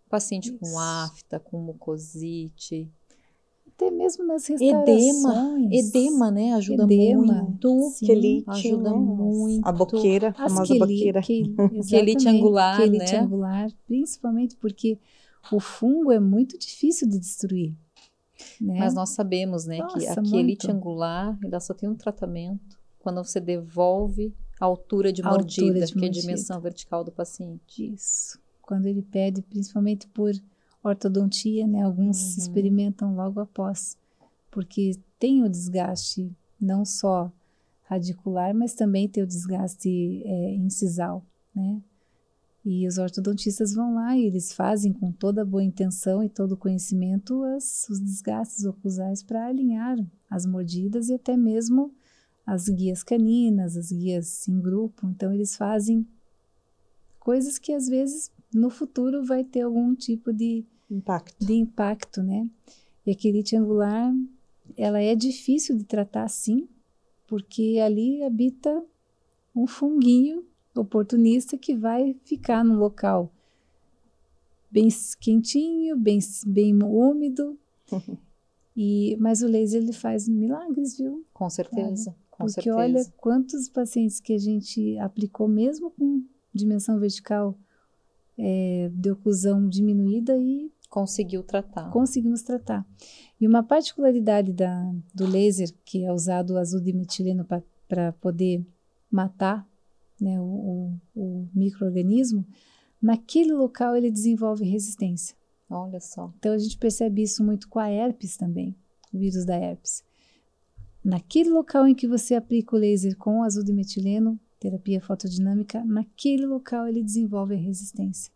paciente com afta, com mucosite. Até mesmo nas restaurações. Edema, né? Ajuda Edema, muito. sim. Quelite, Ajuda né? muito. A boqueira, a famosa boqueira. Quelite angular, quelite né? angular, principalmente porque o fungo é muito difícil de destruir. Né? Mas nós sabemos, né, que a quelite angular, ela só tem um tratamento quando você devolve a altura de mordida, que é a dimensão vertical do paciente. Isso. Quando ele pede, principalmente por ortodontia, né? Alguns experimentam logo após, porque tem o desgaste não só radicular, mas também tem o desgaste incisal, né? E os ortodontistas vão lá e eles fazem com toda a boa intenção e todo o conhecimento os desgastes oclusais para alinhar as mordidas e até mesmo as guias caninas, as guias em grupo. Então eles fazem coisas que às vezes no futuro vai ter algum tipo de impacto, né? E a quelite angular, ela é difícil de tratar sim, porque ali habita um funguinho oportunista que vai ficar no local bem quentinho, bem úmido, mas o laser ele faz milagres, viu? Com certeza, porque olha quantos pacientes que a gente aplicou mesmo com dimensão vertical de oclusão diminuída e conseguimos tratar. E uma particularidade do laser, que é usado o azul de metileno para poder matar, né, o micro-organismo, naquele local ele desenvolve resistência. Olha só. Então a gente percebe isso muito com a herpes também, o vírus da herpes. Naquele local em que você aplica o laser com o azul de metileno, terapia fotodinâmica, naquele local ele desenvolve a resistência.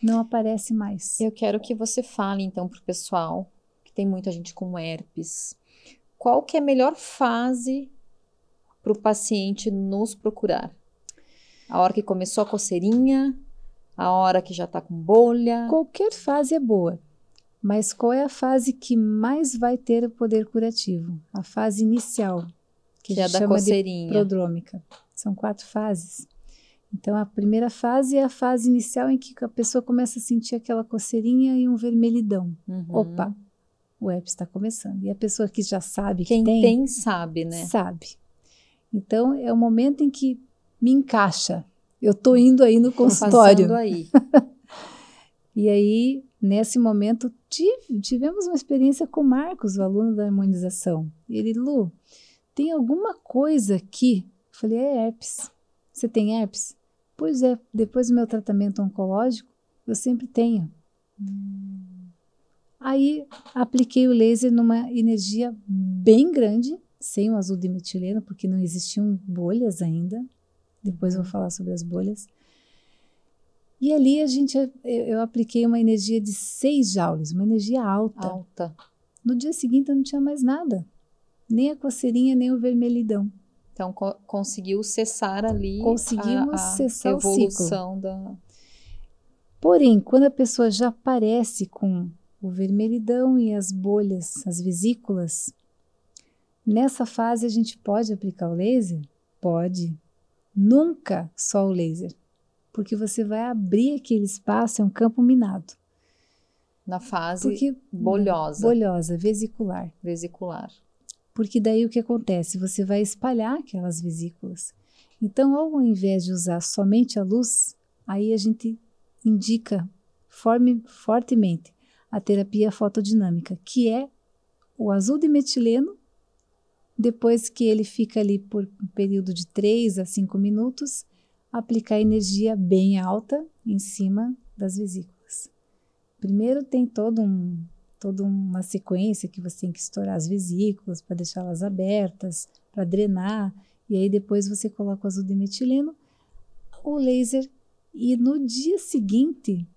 Não aparece mais. Eu quero que você fale então para o pessoal, que tem muita gente com herpes, qual que é a melhor fase para o paciente nos procurar? A hora que começou a coceirinha, a hora que já está com bolha? Qualquer fase é boa, mas qual é a fase que mais vai ter o poder curativo? A fase inicial, que a gente chama de prodrômica. São 4 fases. Então, a primeira fase é a fase inicial em que a pessoa começa a sentir aquela coceirinha e um vermelhidão. Opa, o herpes está começando. E a pessoa que já sabe Quem que tem sabe, né? sabe. Então, é o momento em que me encaixa. Eu estou indo aí no consultório. Passando aí. E aí, nesse momento, tivemos uma experiência com o Marcos, o aluno da harmonização. Ele, Lu, tem alguma coisa aqui? Eu falei, é herpes. Você tem herpes? Pois é, depois do meu tratamento oncológico, eu sempre tenho. Aí, apliquei o laser numa energia bem grande, sem o azul de metileno, porque não existiam bolhas ainda. Depois eu vou falar sobre as bolhas. E ali eu apliquei uma energia de 6 joules, uma energia alta. No dia seguinte eu não tinha mais nada. Nem a coceirinha, nem o vermelhidão. Então, conseguiu cessar ali Conseguimos a cessar evolução o ciclo. da... Porém, quando a pessoa já aparece com o vermelhidão e as bolhas, as vesículas, nessa fase a gente pode aplicar o laser? Pode. Nunca só o laser. Porque você vai abrir aquele espaço, é um campo minado. Na fase bolhosa. Bolhosa, vesicular. Porque daí o que acontece? Você vai espalhar aquelas vesículas. Então, ao invés de usar somente a luz, aí a gente indica fortemente a terapia fotodinâmica, que é o azul de metileno, depois que ele fica ali por um período de 3 a 5 minutos, aplicar energia bem alta em cima das vesículas. Primeiro tem toda uma sequência que você tem que estourar as vesículas para deixá-las abertas, para drenar, e aí depois você coloca o azul de metileno, o laser, e no dia seguinte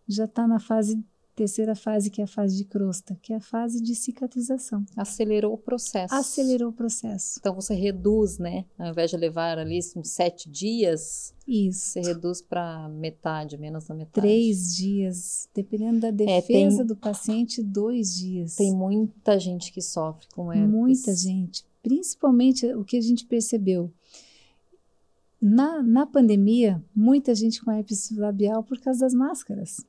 já está na terceira fase, que é a fase de crosta, que é a fase de cicatrização. Acelerou o processo. Então você reduz, né? Ao invés de levar ali uns 7 dias, isso, você reduz para metade, menos da metade. 3 dias, dependendo da defesa do paciente, 2 dias. Tem muita gente que sofre com herpes. Muita gente. Principalmente o que a gente percebeu. Na pandemia, muita gente com herpes labial por causa das máscaras.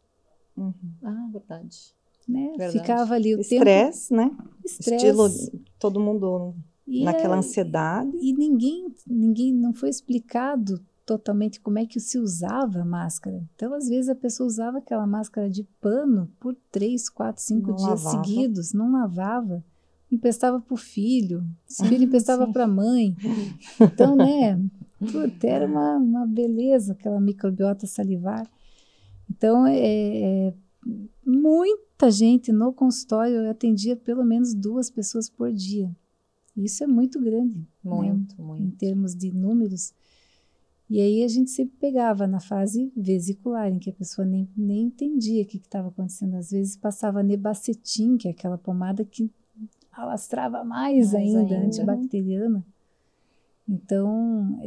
Ah, verdade. Né? Ficava ali o estresse, tempo... né? Estilo, todo mundo naquela ansiedade. E ninguém não foi explicado totalmente como é que se usava a máscara. Então, às vezes, a pessoa usava aquela máscara de pano por 3, 4, 5 dias seguidos, não lavava, emprestava para o filho, o filho emprestava para a mãe. Então, né, era uma beleza aquela microbiota salivar. Então, muita gente no consultório, eu atendia pelo menos 2 pessoas por dia. Isso é muito grande, muito. Em termos de números. E aí a gente sempre pegava na fase vesicular, em que a pessoa nem entendia o que estava acontecendo. Às vezes passava Nebacetin, que é aquela pomada que alastrava mais ainda, antibacteriana. Então,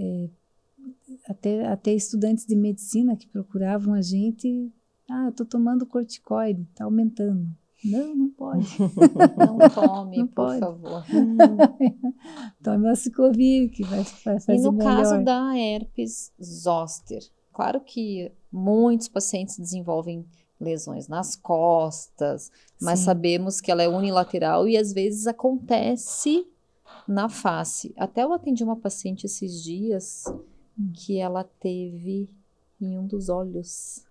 até estudantes de medicina que procuravam a gente, estou tomando corticoide, está aumentando. Não pode. Não tome, não por pode. favor. Tome uma ciclovir, que vai fazer melhor. E no caso da herpes zoster, claro que muitos pacientes desenvolvem lesões nas costas, mas sabemos que ela é unilateral e às vezes acontece na face. Até eu atendi uma paciente esses dias que ela teve em um dos olhos.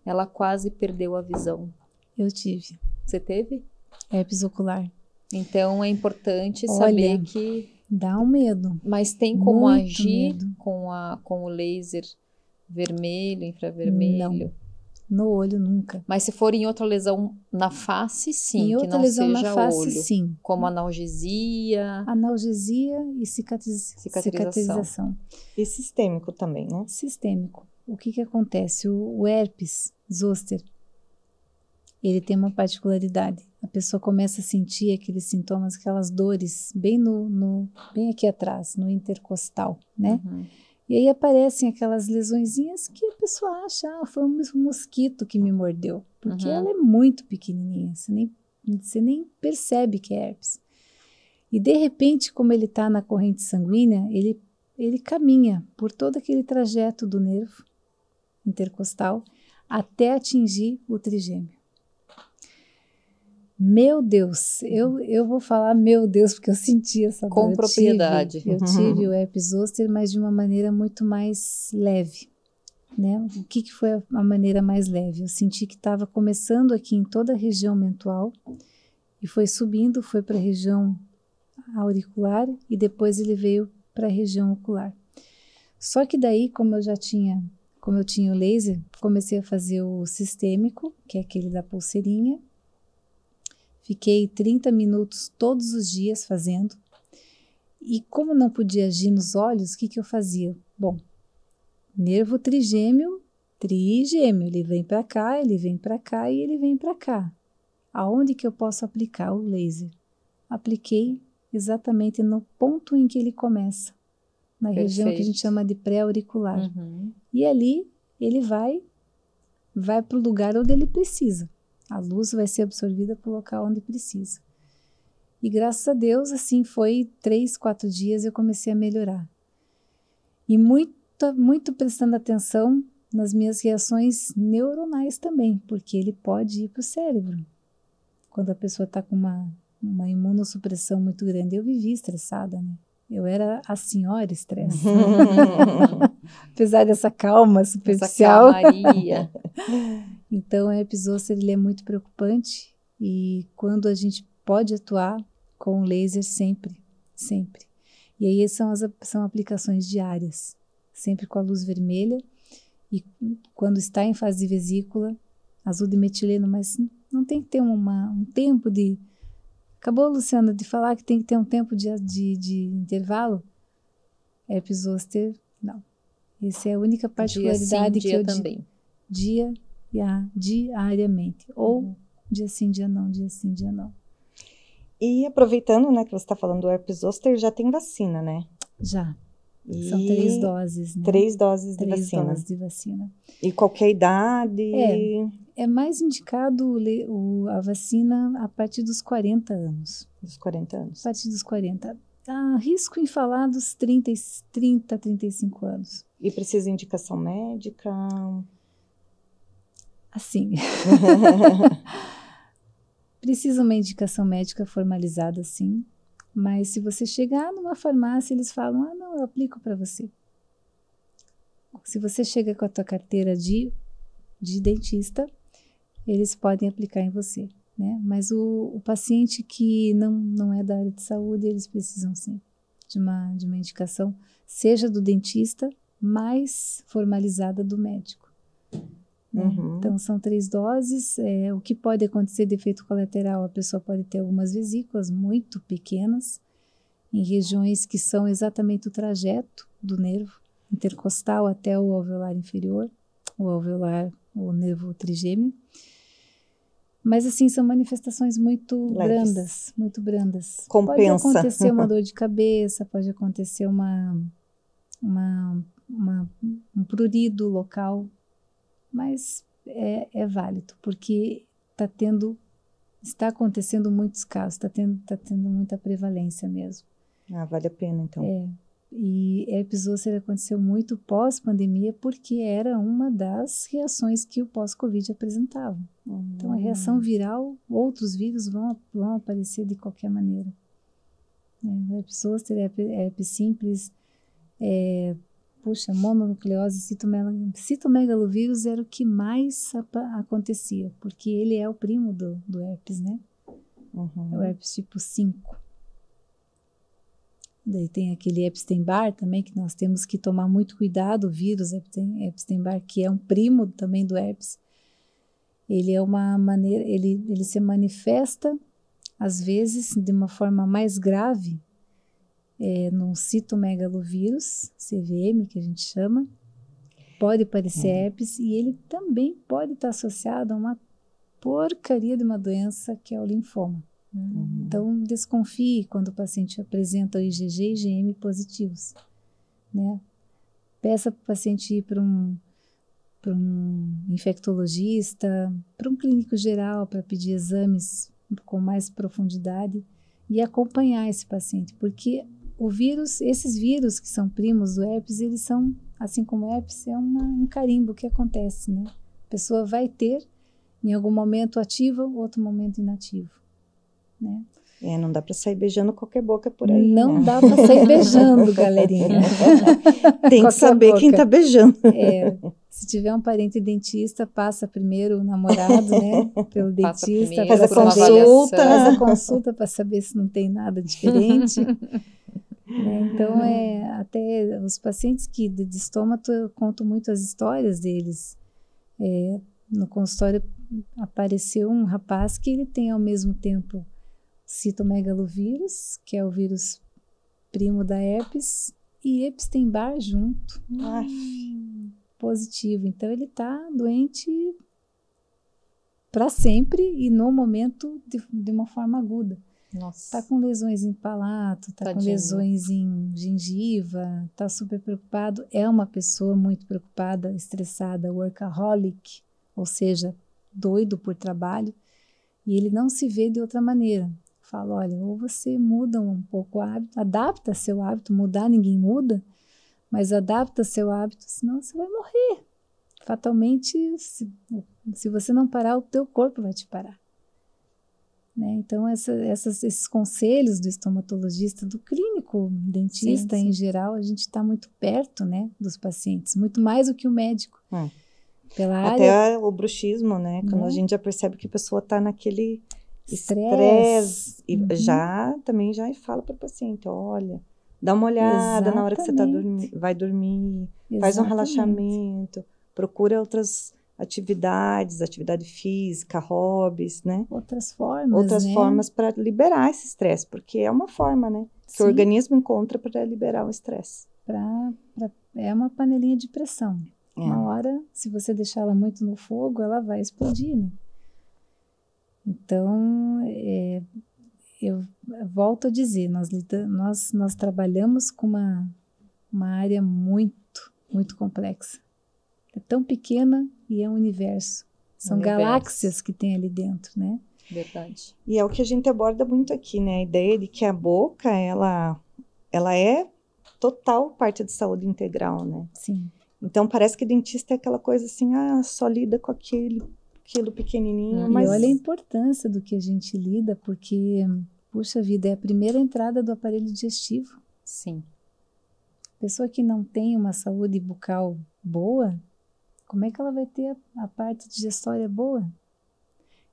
Ela quase perdeu a visão. Eu tive. Você teve? Herpes ocular. Então é importante saber que... Dá um medo. Mas tem como muito agir medo. com o laser vermelho, infravermelho? Não. No olho, nunca. Mas se for em outra lesão na face, sim. Em outra lesão na face, sim. Como analgesia. Analgesia e cicatrização. E sistêmico também, né? Sistêmico. O que acontece? O herpes zoster, ele tem uma particularidade. A pessoa começa a sentir aqueles sintomas, aquelas dores, bem aqui atrás, no intercostal, né? E aí aparecem aquelas lesõezinhas que a pessoa acha, foi um mosquito que me mordeu. Porque ela é muito pequenininha, você nem percebe que é herpes. E de repente, como ele está na corrente sanguínea, ele caminha por todo aquele trajeto do nervo intercostal até atingir o trigêmeo. Meu Deus, eu vou falar meu Deus, porque eu senti essa dor. Com propriedade. Eu tive o herpes zoster, mas de uma maneira muito mais leve, né? O que foi a maneira mais leve? Eu senti que estava começando aqui em toda a região mental e foi subindo, foi para a região auricular e depois ele veio para a região ocular. Só que daí, como eu tinha o laser, comecei a fazer o sistêmico, que é aquele da pulseirinha. Fiquei 30 minutos todos os dias fazendo. E como não podia agir nos olhos, o que eu fazia? Bom, nervo trigêmeo, ele vem para cá, ele vem para cá e ele vem para cá. Aonde que eu posso aplicar o laser? Apliquei exatamente no ponto em que ele começa, na região que a gente chama de pré-auricular. E ali ele vai para o lugar onde ele precisa. A luz vai ser absorvida para o local onde precisa. E graças a Deus, assim, foi 3, 4 dias eu comecei a melhorar. E muito prestando atenção nas minhas reações neuronais também, porque ele pode ir para o cérebro. Quando a pessoa está com uma imunossupressão muito grande, eu vivia estressada, né? Eu era a senhora estresse. Apesar dessa calma superficial. Essa calmaria. Então, o herpes zoster, ele é muito preocupante e quando a gente pode atuar com o laser sempre. E aí são aplicações diárias, sempre com a luz vermelha e quando está em fase de vesícula, azul de metileno, mas não tem que ter um tempo de... Acabou, Luciana, de falar que tem que ter um tempo de intervalo? Herpes zoster, não. Essa é a única particularidade que eu digo. Diariamente. Ou dia sim, dia não, dia sim, dia não. E aproveitando, né, que você está falando do herpes zoster, já tem vacina, né? Já. São 3 doses, né? 3 doses de 3 vacina. doses de vacina. E qualquer idade? É mais indicado a vacina a partir dos 40 anos. Dos 40 anos. A partir dos 40. Arrisco em falar dos 30, 35 anos. E precisa de indicação médica? Assim. Precisa uma indicação médica formalizada, sim. Mas se você chegar numa farmácia, eles falam, não, eu aplico para você. Se você chega com a tua carteira de dentista, eles podem aplicar em você, né? Mas o paciente que não é da área de saúde, eles precisam sim de uma indicação, seja do dentista, mais formalizada do médico. Né? Então, são 3 doses. O que pode acontecer de efeito colateral? A pessoa pode ter algumas vesículas muito pequenas, em regiões que são exatamente o trajeto do nervo intercostal até o alveolar inferior, o nervo trigêmeo. Mas, assim, são manifestações muito leves. brandas. Compensa. Pode acontecer uma dor de cabeça, pode acontecer um prurido local, mas é válido, porque está acontecendo muitos casos, está tendo muita prevalência mesmo. Vale a pena, então. E herpes zoster aconteceu muito pós-pandemia, porque era uma das reações que o pós-Covid apresentava. Então, a reação viral, outros vírus vão aparecer de qualquer maneira. O herpes zoster, herpes simples, mononucleose, citomegalovírus era o que mais acontecia, porque ele é o primo do herpes, né? É o herpes tipo 5. Daí tem aquele Epstein-Barr também, que nós temos que tomar muito cuidado, o vírus Epstein-Barr, que é um primo também do herpes. Ele é uma maneira, ele se manifesta, às vezes, de uma forma mais grave, num citomegalovírus, CVM, que a gente chama. Pode parecer herpes, e ele também pode estar associado a uma porcaria de uma doença que é o linfoma. Então, desconfie quando o paciente apresenta o IgG e IgM positivos, né? Peça para o paciente ir para um infectologista, para um clínico geral, para pedir exames com mais profundidade e acompanhar esse paciente, porque esses vírus que são primos do herpes, eles são, assim como o herpes, é um carimbo que acontece, né? A pessoa vai ter, em algum momento ativo, outro momento inativo. né? Não dá para sair beijando qualquer boca por aí, Não né? dá para sair beijando, galerinha. Tem que saber quem tá beijando. Se tiver um parente dentista, passa primeiro o namorado, né? Pelo Passa dentista. primeiro, Faz a por uma consulta. avaliação. Faz a consulta para saber se não tem nada diferente. Né? Então, até os pacientes que de estômago, eu conto muito as histórias deles. No consultório apareceu um rapaz que ele tem ao mesmo tempo citomegalovírus, que é o vírus primo da herpes, e Epstein-Barr junto. Positivo. Então, ele está doente para sempre e no momento de uma forma aguda. Nossa. Está com lesões em palato, está com lesões em gengiva, está super preocupado. É uma pessoa muito preocupada, estressada, workaholic, ou seja, doido por trabalho, e ele não se vê de outra maneira. Fala, olha, ou você muda um pouco o hábito, adapta seu hábito, mudar ninguém muda, mas adapta seu hábito, senão você vai morrer. Fatalmente, se você não parar, o teu corpo vai te parar. Né? Então, esses conselhos do estomatologista, do clínico dentista em geral, a gente está muito perto, né, dos pacientes, muito mais do que o médico. Pela Até área, o bruxismo, né? Quando a gente já percebe que a pessoa está naquele estresse. e também já fala para o paciente, olha, dá uma olhada na hora que você vai dormir, faz um relaxamento, procura outras atividade física, hobbies, né? Outras formas, formas para liberar esse estresse, porque é uma forma, né? Que o organismo encontra para liberar o estresse. É uma panelinha de pressão. Uma hora, se você deixar ela muito no fogo, ela vai explodir, né? Então, eu volto a dizer, nós trabalhamos com uma área muito, muito complexa. É tão pequena e é um universo. São galáxias que tem ali dentro, né? Verdade. E é o que a gente aborda muito aqui, né? A ideia de que a boca, ela é total parte de saúde integral, né? Sim. Então, parece que dentista é aquela coisa assim, só lida com aquilo pequenininho, mas... E olha a importância do que a gente lida, porque, puxa vida, é a primeira entrada do aparelho digestivo. Sim. Pessoa que não tem uma saúde bucal boa, como é que ela vai ter a parte digestória boa?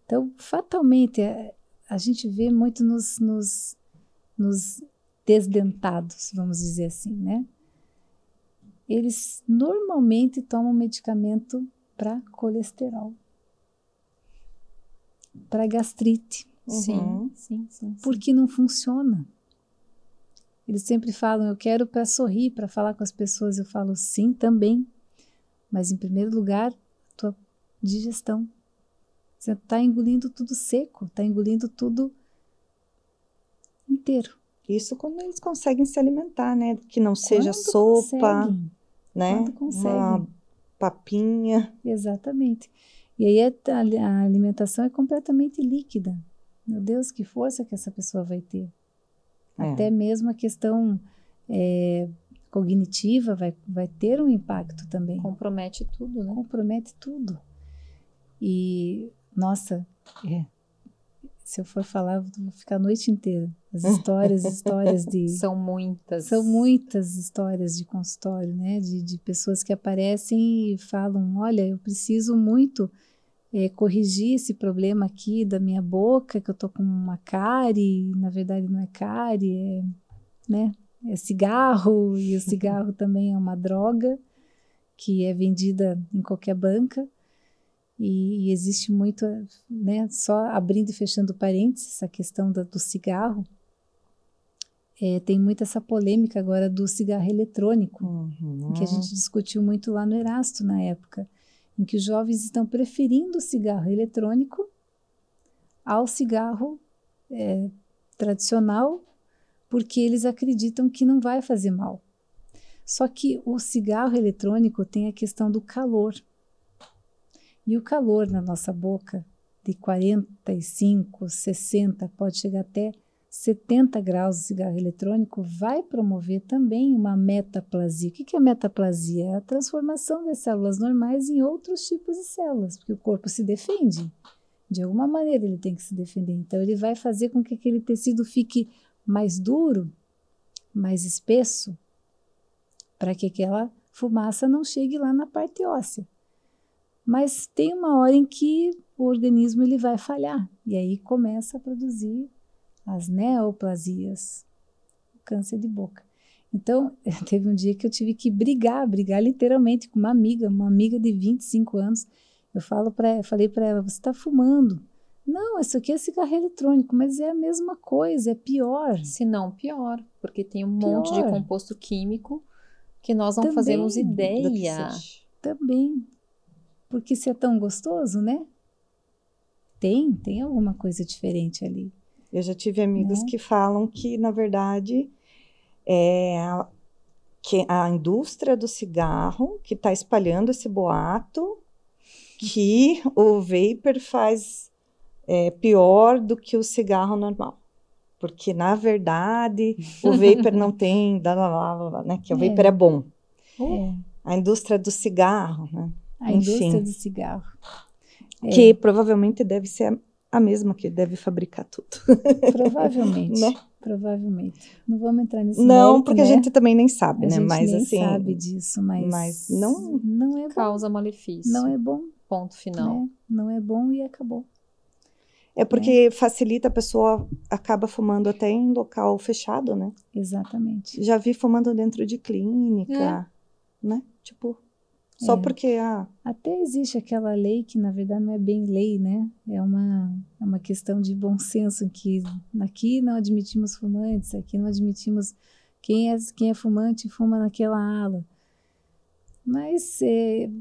Então, fatalmente, a gente vê muito nos desdentados, vamos dizer assim, né? Eles normalmente tomam medicamento para colesterol, para gastrite. Sim. Porque não funciona. Eles sempre falam, eu quero para sorrir, para falar com as pessoas. Eu falo, sim, também. Mas, em primeiro lugar, tua digestão. Você está engolindo tudo seco, está engolindo tudo inteiro. Isso quando eles conseguem se alimentar, né? Que não seja sopa, né? Quando conseguem. Uma papinha. Exatamente. E aí a alimentação é completamente líquida. Meu Deus, que força que essa pessoa vai ter. Até mesmo a questão cognitiva vai ter um impacto também. Compromete tudo, né? Compromete tudo. E, nossa, se eu for falar, eu vou ficar a noite inteira. As histórias de... São muitas. São muitas histórias de consultório, né? De pessoas que aparecem e falam, olha, eu preciso muito corrigir esse problema aqui da minha boca, que eu tô com uma cárie, na verdade não é cárie, é cigarro, e o cigarro também é uma droga que é vendida em qualquer banca, e existe muito, né, só abrindo e fechando parênteses, essa questão do cigarro, tem muito essa polêmica agora do cigarro eletrônico, que a gente discutiu muito lá no Erasto na época, em que os jovens estão preferindo o cigarro eletrônico ao cigarro tradicional, porque eles acreditam que não vai fazer mal. Só que o cigarro eletrônico tem a questão do calor. E o calor na nossa boca, de 45, 60, pode chegar até 70 graus de cigarro eletrônico, vai promover também uma metaplasia. O que é metaplasia? É a transformação das células normais em outros tipos de células, porque o corpo se defende. De alguma maneira ele tem que se defender. Então ele vai fazer com que aquele tecido fique mais duro, mais espesso, para que aquela fumaça não chegue lá na parte óssea. Mas tem uma hora em que o organismo ele vai falhar, e aí começa a produzir as neoplasias, o câncer de boca. Então, teve um dia que eu tive que brigar literalmente com uma amiga de 25 anos. Eu falei para ela, você está fumando. Não, isso aqui é cigarro eletrônico, mas é a mesma coisa, é pior. Se não, pior, porque tem um monte de composto químico que nós não fazemos ideia. Também. Porque se é tão gostoso, né? Tem alguma coisa diferente ali. Eu já tive amigos que falam que, na verdade, que a indústria do cigarro que está espalhando esse boato que o vapor faz pior do que o cigarro normal. Porque, na verdade, o vapor não tem, né, que o vapor é bom. A indústria do cigarro, né? A indústria do cigarro. Que provavelmente deve ser a mesma que deve fabricar tudo. Provavelmente. Né? Provavelmente. Não vamos entrar nesse Não, mérito, porque a gente também nem sabe, né? Mas nem assim, sabe disso, mas não é bom. Causa malefício. Não é bom. Ponto final. Né? Não é bom e acabou. É porque facilita, a pessoa acaba fumando até em local fechado, né? Exatamente. Já vi fumando dentro de clínica, né? Tipo, só porque... Até existe aquela lei que, na verdade, não é bem lei, né? É uma questão de bom senso, que aqui não admitimos fumantes, aqui não admitimos... Quem é fumante fuma naquela ala. Mas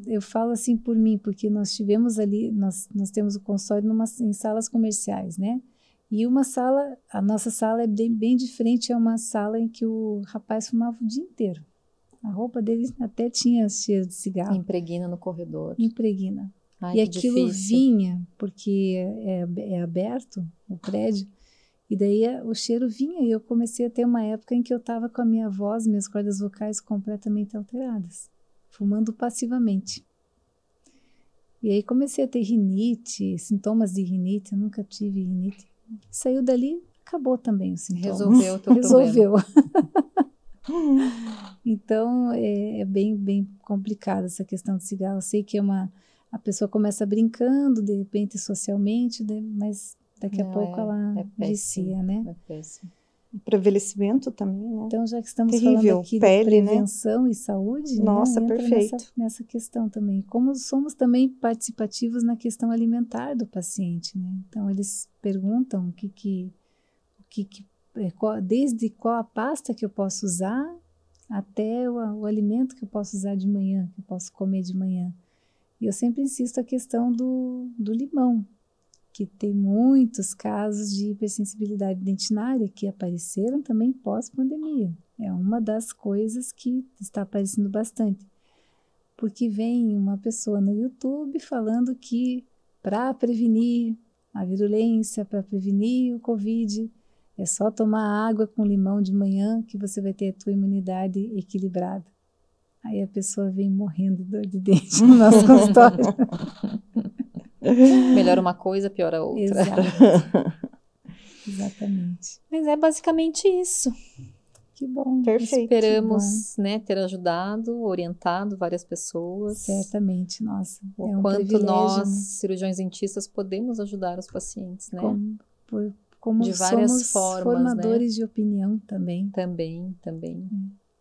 eu falo assim por mim, porque nós tivemos ali, nós temos o consultório em salas comerciais, né? E a nossa sala é bem diferente, é uma sala em que o rapaz fumava o dia inteiro. A roupa dele até tinha cheiro de cigarro. Impregna no corredor. Impregna. Ai, e aquilo vinha, porque é aberto o prédio, e daí o cheiro vinha, e eu comecei a ter uma época em que eu estava com a minha voz, minhas cordas vocais completamente alteradas, fumando passivamente. E aí comecei a ter rinite, sintomas de rinite, eu nunca tive rinite. Saiu dali, acabou também o sintoma. Resolveu o teu problema. Então, é bem complicada essa questão do cigarro. Eu sei que a pessoa começa brincando, de repente, socialmente, mas daqui a pouco ela vicia, né? É péssimo. Para envelhecimento também, né? Então, já que estamos falando aqui de prevenção, né? E saúde, nossa, né? perfeito. Nessa questão também. Como somos também participativos na questão alimentar do paciente, né? Então, eles perguntam desde qual a pasta que eu posso usar até o alimento que eu posso usar de manhã, que eu posso comer de manhã. E eu sempre insisto a questão do limão, que tem muitos casos de hipersensibilidade dentinária que apareceram também pós-pandemia. É uma das coisas que está aparecendo bastante. Porque vem uma pessoa no YouTube falando que para prevenir a virulência, para prevenir o Covid, é só tomar água com limão de manhã que você vai ter a tua imunidade equilibrada. Aí a pessoa vem morrendo de dor de dente no nosso consultório. Melhora uma coisa, piora a outra. Exatamente. Mas é basicamente isso. Que bom. Perfeito. Esperamos, né, ter ajudado, orientado várias pessoas. Certamente, nossa. O quanto nós, cirurgiões dentistas, podemos ajudar os pacientes, né? Como de várias somos formas, formadores, né? De opinião também. Também.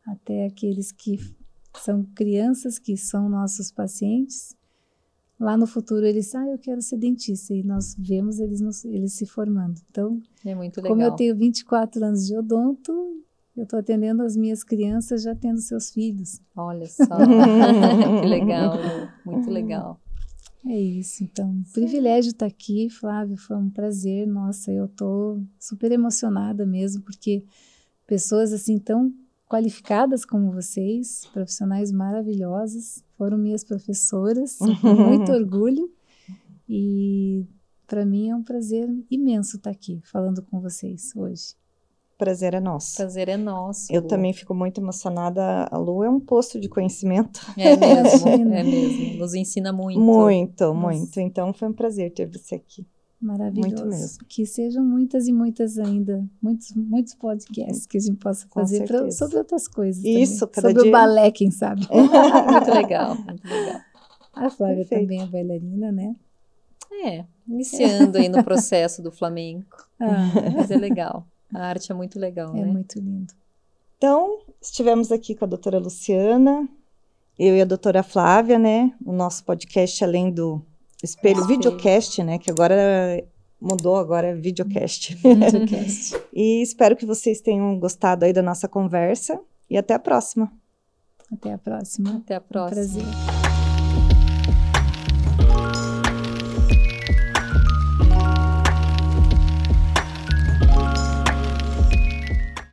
Até aqueles que são crianças, que são nossos pacientes, lá no futuro eles, eu quero ser dentista, e nós vemos eles se formando. Então, é muito legal. Como eu tenho 24 anos de odonto, eu estou atendendo as minhas crianças já tendo seus filhos. Olha só, que legal, muito legal. É isso, então, privilégio estar aqui, Flávio, foi um prazer, nossa, eu estou super emocionada mesmo, porque pessoas assim tão qualificadas como vocês, profissionais maravilhosas, foram minhas professoras, com muito orgulho, e para mim é um prazer imenso estar aqui falando com vocês hoje. Prazer é nosso. Prazer é nosso. Eu também fico muito emocionada. A Lu é um poço de conhecimento. É mesmo, é mesmo. Nos ensina muito. Muito. Então foi um prazer ter você aqui. Maravilhoso. Muito mesmo. Que sejam muitas e muitas ainda, muitos podcasts que a gente possa fazer sobre outras coisas. Isso, também. Sobre o balé, quem sabe. Muito legal, muito legal. A Flávia Perfeito. também é bailarina, né? Iniciando aí no processo do flamenco. Ah, Mas é legal. A arte é muito legal, é né? muito lindo. Então, estivemos aqui com a doutora Luciana, eu e a doutora Flávia, né? O nosso podcast, além do Espelho Videocast, né? Que agora mudou, agora é Videocast. Videocast. E espero que vocês tenham gostado aí da nossa conversa. E até a próxima. Até a próxima. Até a próxima. Um prazer.